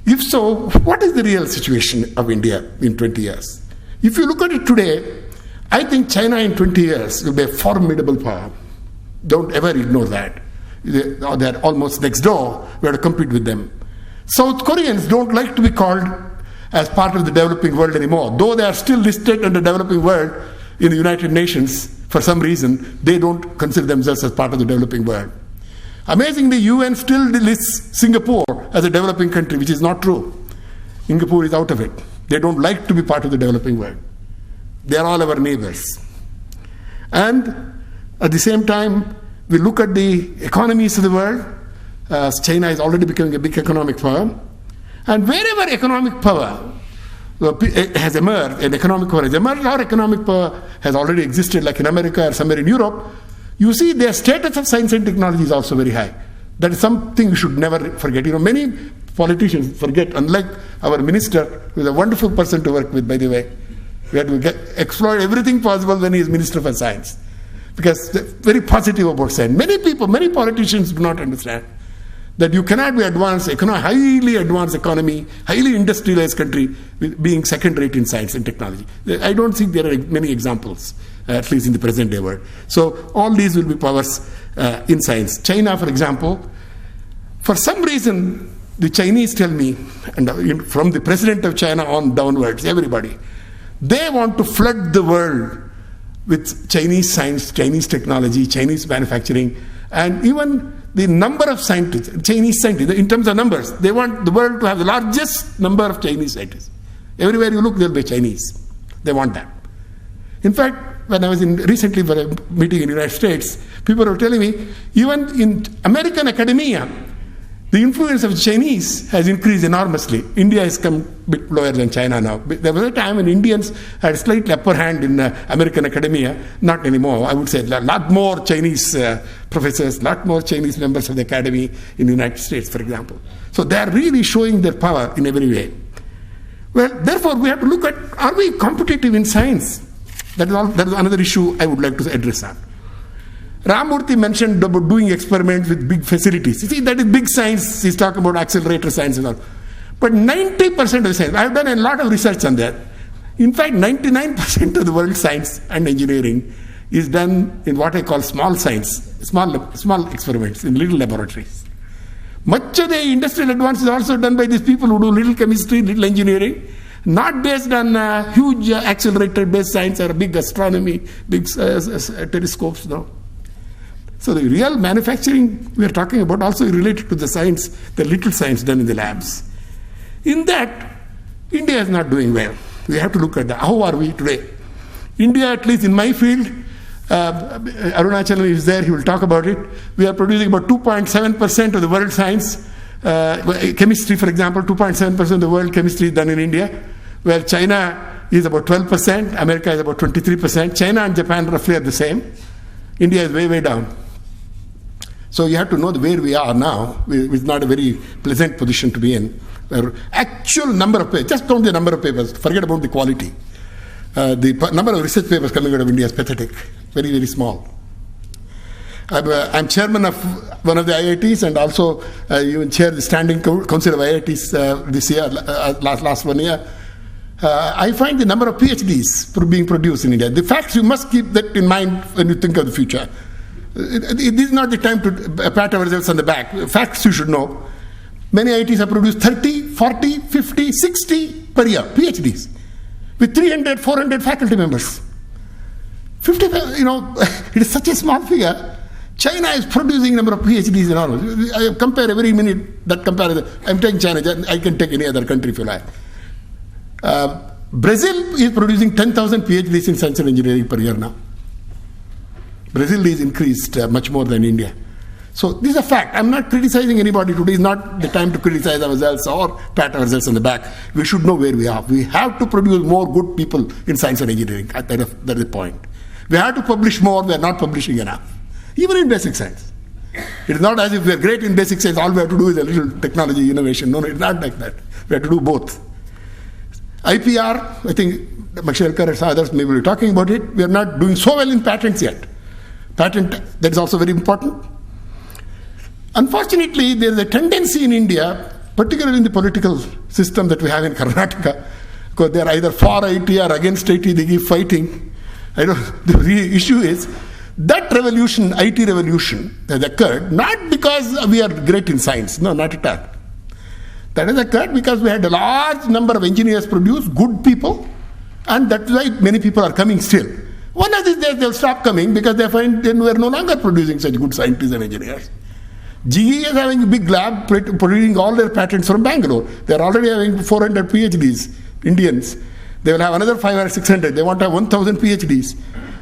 If so, what is the real situation of India in 20 years? If you look at it today, I think China in 20 years will be a formidable power. Don't ever ignore that. They're almost next door. We have to compete with them. South Koreans don't like to be called as part of the developing world anymore. Though they are still listed under developing world in the United Nations, for some reason, they don't consider themselves as part of the developing world. Amazingly, UN still lists Singapore as a developing country, which is not true. Singapore is out of it. They don't like to be part of the developing world. They are all our neighbors. And at the same time, we look at the economies of the world. China is already becoming a big economic power. And wherever economic power has emerged, an economic power has emerged, or economic power has already existed, like in America or somewhere in Europe, you see their status of science and technology is also very high. That is something we should never forget. Many politicians forget, unlike our minister, who is a wonderful person to work with, by the way. We have to exploit everything possible when he is Minister for Science. Because they're very positive about science. Many politicians do not understand that you cannot be advanced, highly advanced economy, highly industrialized country, being second rate in science and technology. I don't think there are many examples, at least in the present day world. So all these will be powers in science. China, for example, for some reason, the Chinese tell me, and from the president of China on downwards, everybody, they want to flood the world with Chinese science, Chinese technology, Chinese manufacturing, and even the number of scientists, Chinese scientists, in terms of numbers, they want the world to have the largest number of Chinese scientists. Everywhere you look, there will be Chinese. They want that. In fact, when I was recently for a meeting in the United States, people were telling me, even in American academia, the influence of Chinese has increased enormously. India has come a bit lower than China now. There was a time when Indians had a slightly upper hand in American academia. Not anymore. I would say a lot more Chinese professors, a lot more Chinese members of the academy in the United States, for example. So they are really showing their power in every way. Well, therefore, we have to look at, are we competitive in science? That is another issue I would like to address on. Ramamurthy mentioned about doing experiments with big facilities. You see, that is big science. He's talking about accelerator science and all. But 90% of the science, I've done a lot of research on that. In fact, 99% of the world's science and engineering is done in what I call small science, small experiments in little laboratories. Much of the industrial advance is also done by these people who do little chemistry, little engineering, not based on huge accelerator-based science or big astronomy, big telescopes, no. So the real manufacturing we are talking about also related to the science, the little science done in the labs. In that, India is not doing well. We have to look at that. How are we today? India, at least in my field, Arunachalam is there, he will talk about it. We are producing about 2.7% of the world science. Chemistry, for example, 2.7% of the world chemistry is done in India, where China is about 12%, America is about 23%. China and Japan roughly are the same. India is way, way down. So you have to know where we are now. It's not a very pleasant position to be in. Actual number of papers, just count the number of papers, forget about the quality. The number of research papers coming out of India is pathetic, very, very small. I'm chairman of one of the IITs and also even chair the Standing Council of IITs this year, last 1 year. I find the number of PhDs being produced in India. The facts, you must keep that in mind when you think of the future. This is not the time to pat ourselves on the back. Facts you should know. Many IITs have produced 30, 40, 50, 60 per year, PhDs, with 300, 400 faculty members. 50, it is such a small figure. China is producing number of PhDs enormous. I compare every minute that comparison. I'm taking China, I can take any other country if you like. Brazil is producing 10,000 PhDs in science and engineering per year now. Brazil is increased much more than India. So this is a fact. I'm not criticizing anybody today. It's not the time to criticize ourselves or pat ourselves on the back. We should know where we are. We have to produce more good people in science and engineering. That is the point. We have to publish more. We are not publishing enough. Even in basic science. It is not as if we are great in basic science. All we have to do is a little technology innovation. No, it's not like that. We have to do both. IPR, I think Makshelkar and others may be talking about it. We are not doing so well in patents yet. Patent, that is also very important. Unfortunately, there is a tendency in India, particularly in the political system that we have in Karnataka, because they are either for IT or against IT, they keep fighting. The issue is that revolution, IT revolution, has occurred not because we are great in science, no, not at all. That has occurred because we had a large number of engineers produce, good people, and that's why many people are coming still. One of these days they'll stop coming because they find then we are no longer producing such good scientists and engineers. GE is having a big lab producing all their patents from Bangalore. They are already having 400 PhDs, Indians. They will have another 500 or 600. They want to have 1,000 PhDs.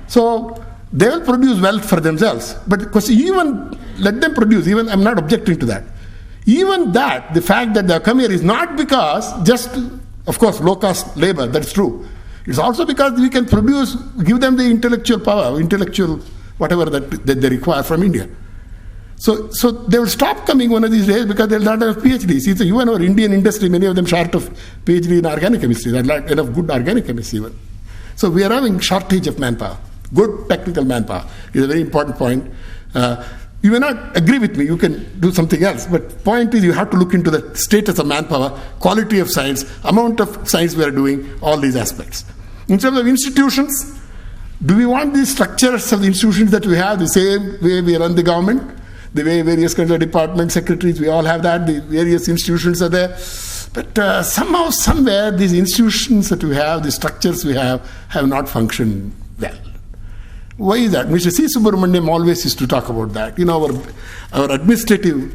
So they will produce wealth for themselves. But because even let them produce, even I'm not objecting to that. Even that, the fact that they have come here is not because just, of course, low-cost labor, that's true. It's also because we can produce, give them the intellectual power, intellectual whatever that they require from India. So they will stop coming one of these days because they will not have PhDs. It's even our Indian industry, many of them short of PhD in organic chemistry. There are not enough good organic chemists even. So we are having shortage of manpower. Good technical manpower is a very important point. You may not agree with me, you can do something else, but point is you have to look into the status of manpower, quality of science, amount of science we are doing, all these aspects. In terms of institutions, do we want these structures of the institutions that we have the same way we run the government? The way various kinds of departments, secretaries, we all have that, the various institutions are there. But somehow, somewhere, these institutions that we have, the structures we have not functioned well. Why is that? Mr. C. Subramaniam always used to talk about that. You know, our administrative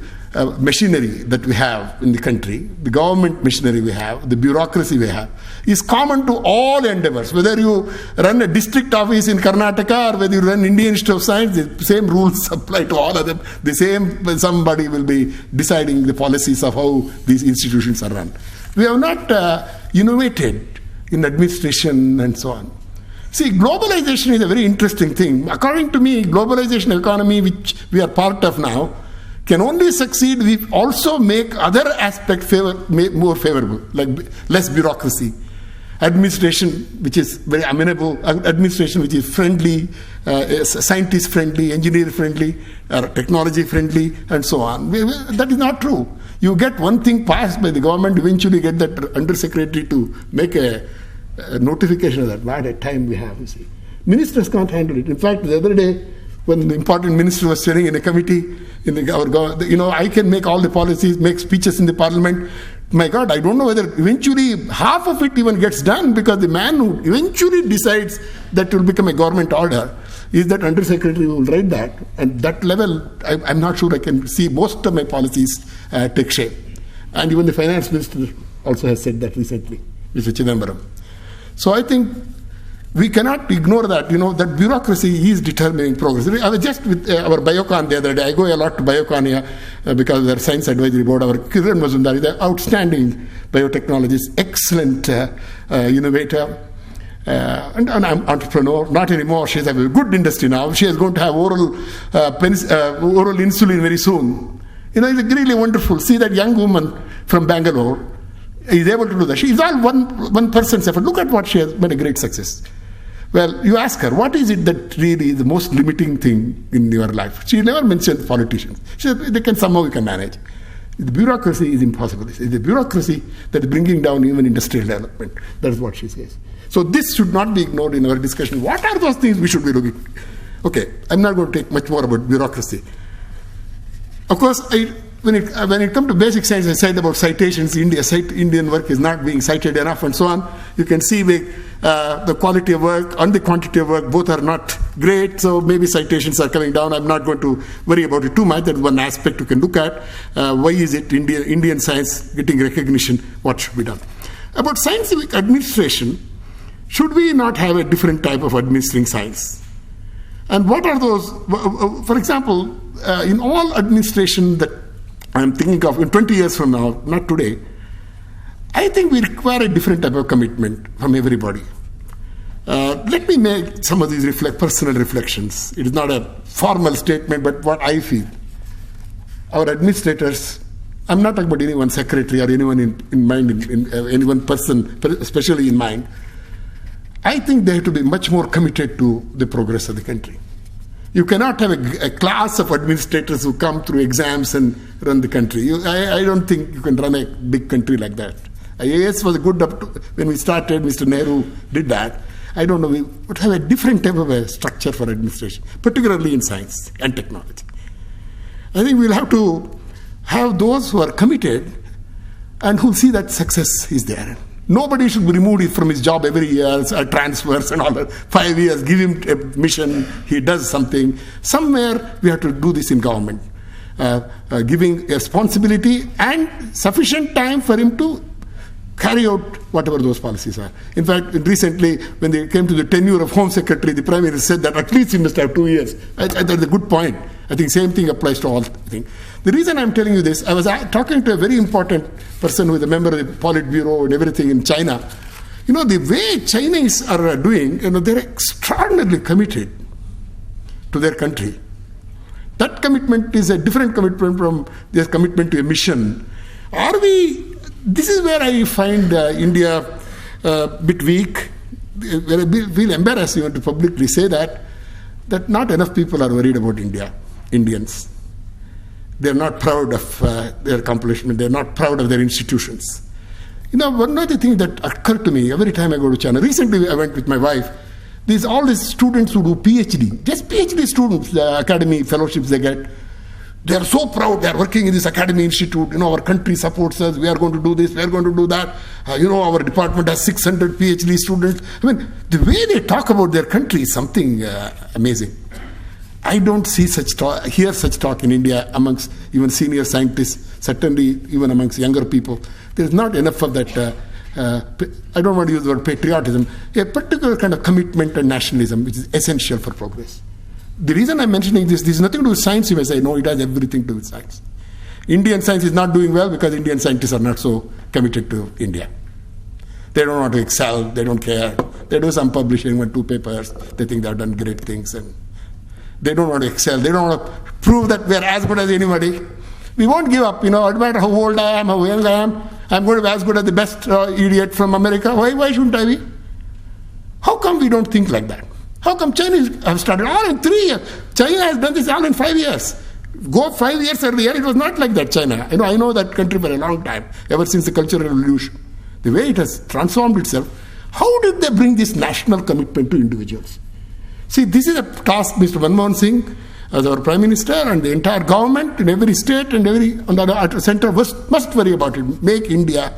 machinery that we have in the country, the government machinery we have, the bureaucracy we have, is common to all endeavors. Whether you run a district office in Karnataka or whether you run Indian Institute of Science, the same rules apply to all of them. The same, somebody will be deciding the policies of how these institutions are run. We have not innovated in administration and so on. See, globalization is a very interesting thing. According to me, globalization economy, which we are part of now, can only succeed if we also make other aspects more favorable, like less bureaucracy, administration which is very amenable, administration which is friendly, scientist friendly, engineer friendly, technology friendly, and so on. That is not true. You get one thing passed by the government, eventually get that undersecretary to make a notification of that. What a time we have, you see. Ministers can't handle it. In fact, the other day, when the important minister was sitting in a committee, I can make all the policies, make speeches in the parliament. My God, I don't know whether eventually half of it even gets done, because the man who eventually decides that will become a government order is that undersecretary who will write that. And that level, I'm not sure I can see most of my policies take shape. And even the finance minister also has said that recently, Mr. Chidambaram. So I think we cannot ignore that, that bureaucracy is determining progress. I was just with our Biocon the other day. I go a lot to Biocon here because their science advisory board, our Kiran Mazumdar is an outstanding biotechnologist, excellent innovator, and an entrepreneur. Not anymore. She has a good industry now. She is going to have oral insulin very soon. It's really wonderful. See that young woman from Bangalore is able to do that. She is all one person's effort. Look at what she has made a great success. Well, you ask her, what is it that really is the most limiting thing in your life? She never mentioned politicians. She said, somehow we can manage. The bureaucracy is impossible. It's the bureaucracy that is bringing down even industrial development. That is what she says. So this should not be ignored in our discussion. What are those things we should be looking at? Okay, I'm not going to take much more about bureaucracy. Of course, when it comes to basic science, I said about citations. Indian work is not being cited enough and so on. You can see the quality of work and the quantity of work, both are not great, so maybe citations are coming down. I'm not going to worry about it too much. That's one aspect you can look at. Why is it Indian science getting recognition? What should be done? About scientific administration, should we not have a different type of administering science? And what are those? For example, in all administration that I'm thinking of in 20 years from now, not today, I think we require a different type of commitment from everybody. Let me make some of these personal reflections. It is not a formal statement, but what I feel. Our administrators, I'm not talking about any one secretary or anyone in mind, any one person, especially in mind. I think they have to be much more committed to the progress of the country. You cannot have a class of administrators who come through exams and run the country. I don't think you can run a big country like that. IAS was good when we started, Mr. Nehru did that. I don't know, we would have a different type of a structure for administration, particularly in science and technology. I think we'll have to have those who are committed and who see that success is there. Nobody should be removed from his job every year, transfers and all that. 5 years, give him a mission, he does something. Somewhere we have to do this in government, giving responsibility and sufficient time for him to carry out whatever those policies are. In fact, recently, when they came to the tenure of Home Secretary, the Prime Minister said that at least he must have 2 years. That's a good point. I think same thing applies to all. I think the reason I'm telling you this, I was talking to a very important person who is a member of the Politburo and everything in China. You know, the way Chinese are doing, they're extraordinarily committed to their country. That commitment is a different commitment from their commitment to a mission. This is where I find India a bit weak. Where I feel embarrassed even to publicly say that not enough people are worried about Indians. They're not proud of their accomplishment. They're not proud of their institutions. One of the things that occurred to me every time I go to China, recently I went with my wife, all these students who do PhD, just PhD students, the academy fellowships they get, they are so proud. They are working in this academy institute. Our country supports us. We are going to do this. We are going to do that. Our department has 600 PhD students. I mean, the way they talk about their country is something amazing. I don't hear such talk in India amongst even senior scientists, certainly even amongst younger people. There's not enough of that, I don't want to use the word patriotism, a particular kind of commitment and nationalism which is essential for progress. The reason I'm mentioning this is nothing to do with science. You may say, no, it has everything to do with science. Indian science is not doing well because Indian scientists are not so committed to India. They don't want to excel. They don't care. They do some publishing, 1, 2 papers. They think they've done great things. And they don't want to excel. They don't want to prove that we're as good as anybody. We won't give up. No matter how old I am, how young I am, I'm going to be as good as the best idiot from America. Why shouldn't I be? How come we don't think like that? How come Chinese have started all in 3 years? China has done this all in 5 years. Go 5 years earlier, it was not like that, China. I know that country for a long time, ever since the Cultural Revolution. The way it has transformed itself, how did they bring this national commitment to individuals? See, this is a task Mr. Manmohan Singh, as our Prime Minister, and the entire government in every state and on the center must worry about it. Make India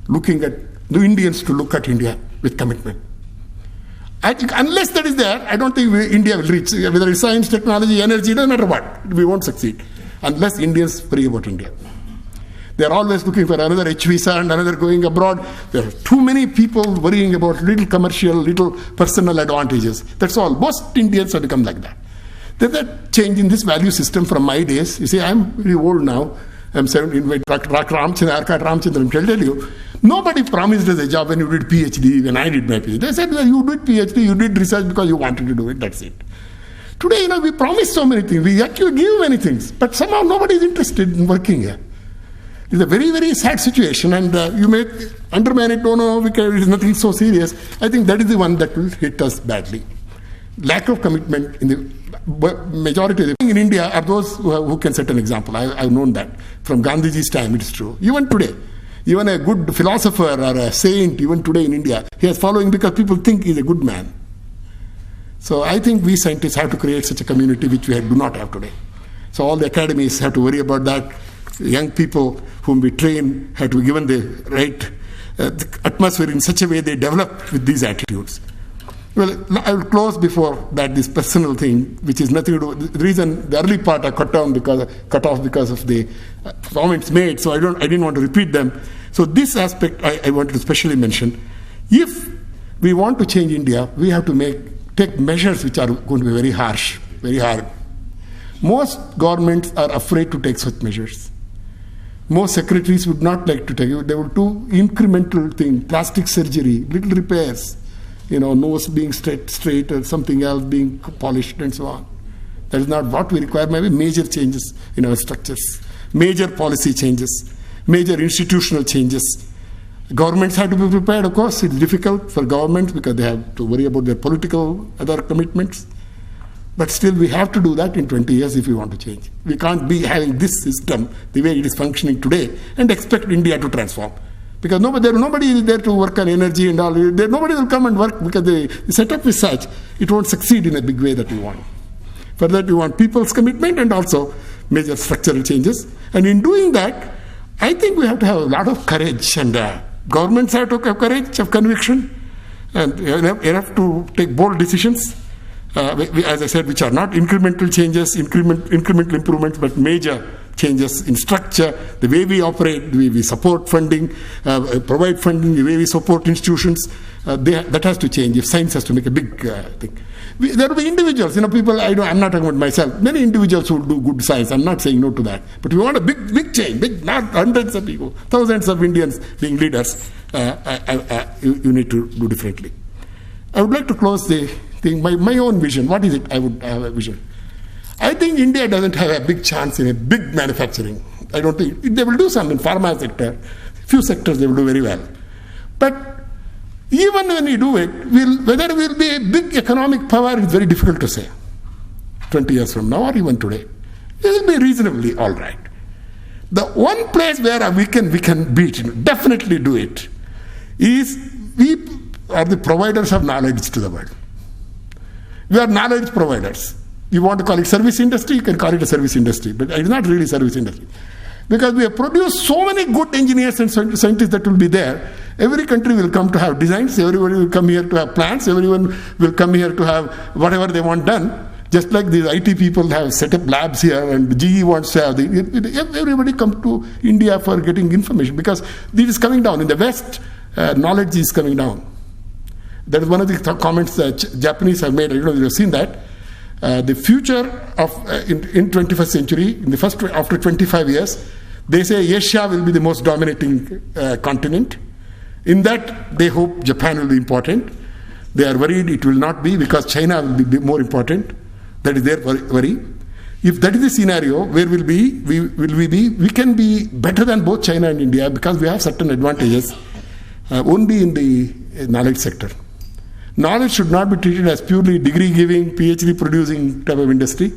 looking at the Indians to look at India with commitment. I think unless that is there, I don't think India will reach, whether it's science, technology, energy, it doesn't matter what, we won't succeed unless Indians worry about India. They're always looking for another H visa and another going abroad. There are too many people worrying about little commercial, little personal advantages. That's all. Most Indians have become like that. There's that change in this value system from my days. You see, I'm very old now. I'm 70, Dr. Ramchandran, I'll tell you, nobody promised us a job when you did PhD, when I did my PhD. They said, well, you did PhD, you did research because you wanted to do it, that's it. Today, we promise so many things, we actually give many things, but somehow nobody is interested in working here. It's a very, very sad situation, and you may undermine it, it is nothing so serious. I think that is the one that will hit us badly. Lack of commitment in the majority of the people in India are those who can set an example. I've known that. From Gandhiji's time, it is true. Even today, even a good philosopher or a saint, even today in India, he has following because people think he's a good man. So I think we scientists have to create such a community which we do not have today. So all the academies have to worry about that. Young people whom we train have to be given the right atmosphere in such a way they develop with these attitudes. Well, I will close before that this personal thing, which is nothing to do with the reason the early part I cut off because of the comments made, so I didn't want to repeat them. So this aspect I wanted to specially mention. If we want to change India, we have to make take measures which are going to be very harsh, very hard. Most governments are afraid to take such measures. Most secretaries would not like to take it. They would do incremental things, plastic surgery, little repairs, nose being straight or something else being polished and so on. That is not what we require. Maybe major changes in our structures, major policy changes, major institutional changes. Governments have to be prepared, of course. It's difficult for governments because they have to worry about their political other commitments. But still, we have to do that in 20 years if we want to change. We can't be having this system the way it is functioning today and expect India to transform. Because nobody is there to work on energy and all. Nobody will come and work because the setup is such, it won't succeed in a big way that we want. For that, we want people's commitment and also major structural changes. And in doing that, I think we have to have a lot of courage. And governments have to have courage of conviction and enough to take bold decisions. As I said, which are not incremental changes, incremental improvements, but major changes in structure, the way we operate, the way we support funding, provide funding, the way we support institutions. That has to change if science has to make a big thing. There will be individuals, people, I'm not talking about myself, many individuals who will do good science. I'm not saying no to that. But we want a big change, not hundreds of people, thousands of Indians being leaders. You need to do differently. I would like to close the thing, my own vision. What is it? I would have a vision. I think India doesn't have a big chance in a big manufacturing. I don't think. They will do some in pharma sector. Few sectors they will do very well. But even when we do it, whether we will be a big economic power is very difficult to say. 20 years from now or even today. It will be reasonably all right. The one place where we can beat, definitely do it, is we are the providers of knowledge to the world. We are knowledge providers. You want to call it service industry, you can call it a service industry, but it is not really service industry. Because we have produced so many good engineers and scientists that will be there. Every country will come to have designs, everybody will come here to have plans, everyone will come here to have whatever they want done. Just like these IT people have set up labs here and GE wants to have, everybody come to India for getting information because this is coming down. In the West, knowledge is coming down. That is one of the comments that Japanese have made. I don't know if you have seen that. The future of in 21st century, after 25 years, they say Asia will be the most dominating continent. In that, they hope Japan will be important. They are worried it will not be because China will be more important. That is their worry. If that is the scenario, where will we be? We can be better than both China and India because we have certain advantages only in the knowledge sector. Knowledge should not be treated as purely degree-giving, PhD-producing type of industry,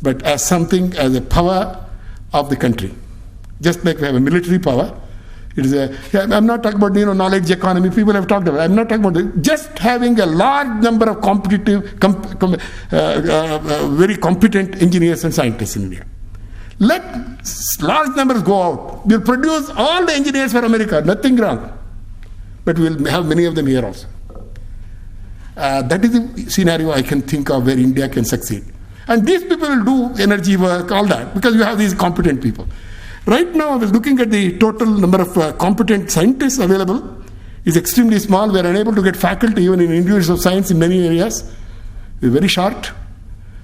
but as something, as a power of the country. Just like we have a military power, it is I'm not talking about knowledge economy. People have talked about it. I'm not talking about it. Just having a large number of competitive, very competent engineers and scientists in India. Let large numbers go out. We'll produce all the engineers for America. Nothing wrong, but we'll have many of them here also. That is the scenario I can think of where India can succeed. And these people will do energy work, all that, because you have these competent people. Right now, I was looking at the total number of competent scientists available. It's extremely small. We are unable to get faculty even in Institutes of Science in many areas. We're very short.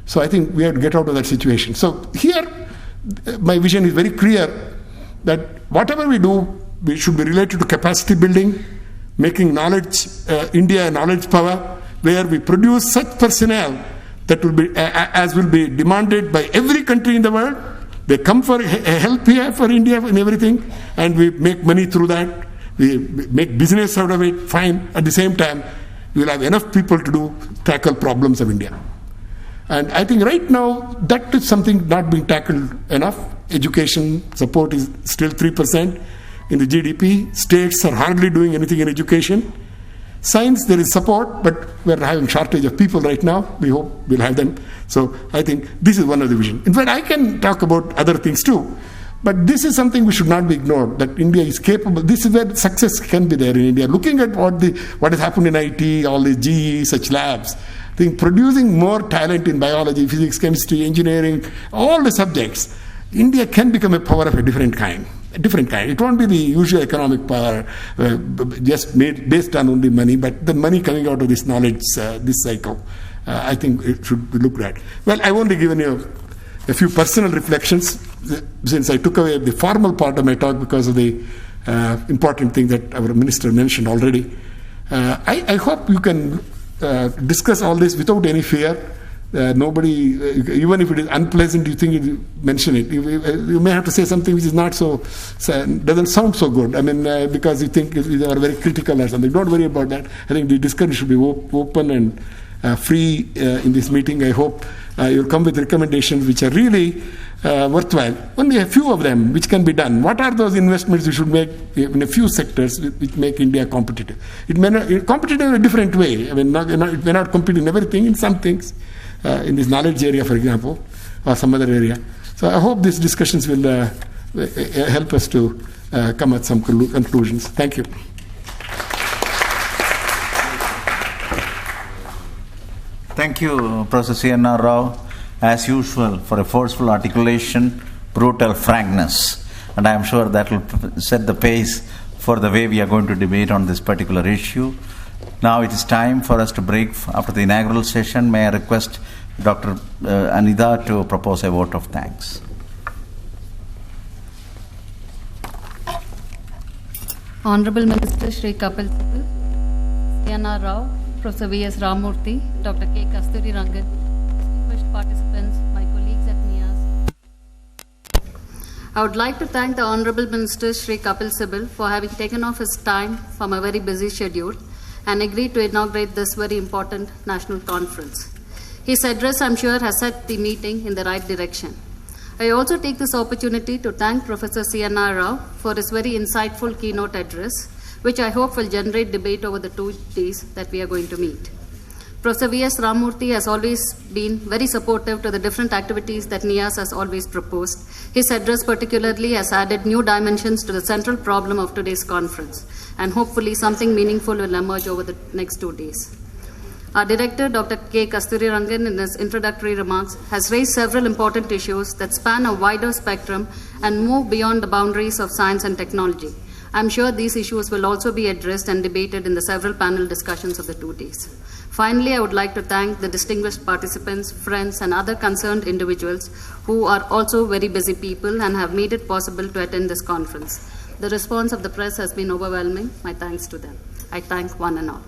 So I think we have to get out of that situation. So here, my vision is very clear that whatever we do, we should be related to capacity building, making knowledge, India a knowledge power, where we produce such personnel that will be, as will be demanded by every country in the world. They come for help here for India and everything, and we make money through that. We make business out of it, fine. At the same time, we will have enough people to tackle problems of India. And I think right now, that is something not being tackled enough. Education support is still 3% in the GDP. States are hardly doing anything in education. Science, there is support, but we're having shortage of people right now. We hope we'll have them. So I think this is one of the visions. In fact, I can talk about other things too, but this is something we should not be ignored, that India is capable. This is where success can be there in India. Looking at what has happened in IT, all the GE, such labs, I think producing more talent in biology, physics, chemistry, engineering, all the subjects, India can become a power of a different kind. different kind. It won't be the usual economic power just based on only money, but the money coming out of this knowledge, this cycle. I think it should be looked at. Well, I've only given you a few personal reflections since I took away the formal part of my talk because of the important thing that our minister mentioned already. I hope you can discuss all this without any fear. Nobody, even if it is unpleasant, you think you mention it. You may have to say something which is not doesn't sound so good. I mean, because you think you are very critical or something. Don't worry about that. I think the discussion should be open and free in this meeting. I hope you'll come with recommendations which are really worthwhile. Only a few of them which can be done. What are those investments we should make in a few sectors which make India competitive? It may not competitive in a different way. I mean, it may not compete in everything, in some things. In this knowledge area, for example, or some other area. So I hope these discussions will help us to come at some conclusions. Thank you. Thank you, Professor N R Rao, as usual, for a forceful articulation, brutal frankness. And I am sure that will set the pace for the way we are going to debate on this particular issue. Now it is time for us to break after the inaugural session. May I request Dr. Anida to propose a vote of thanks. Honorable Minister Shri Kapil Sibal, N R Rao, Professor S Ramamurthy, Dr. K. Kasturirangan, distinguished participants, my colleagues at NIAS. I would like to thank the Honorable Minister Shri Kapil Sibal for having taken off his time from a very busy schedule and agreed to inaugurate this very important national conference. His address, I'm sure, has set the meeting in the right direction. I also take this opportunity to thank Professor N R Rao for his very insightful keynote address, which I hope will generate debate over the 2 days that we are going to meet. Professor S Ramamurthy has always been very supportive to the different activities that NIAS has always proposed. His address particularly has added new dimensions to the central problem of today's conference, and hopefully something meaningful will emerge over the next 2 days. Our director, Dr. K. Kasturirangan, in his introductory remarks, has raised several important issues that span a wider spectrum and move beyond the boundaries of science and technology. I'm sure these issues will also be addressed and debated in the several panel discussions of the 2 days. Finally, I would like to thank the distinguished participants, friends, and other concerned individuals who are also very busy people and have made it possible to attend this conference. The response of the press has been overwhelming. My thanks to them. I thank one and all.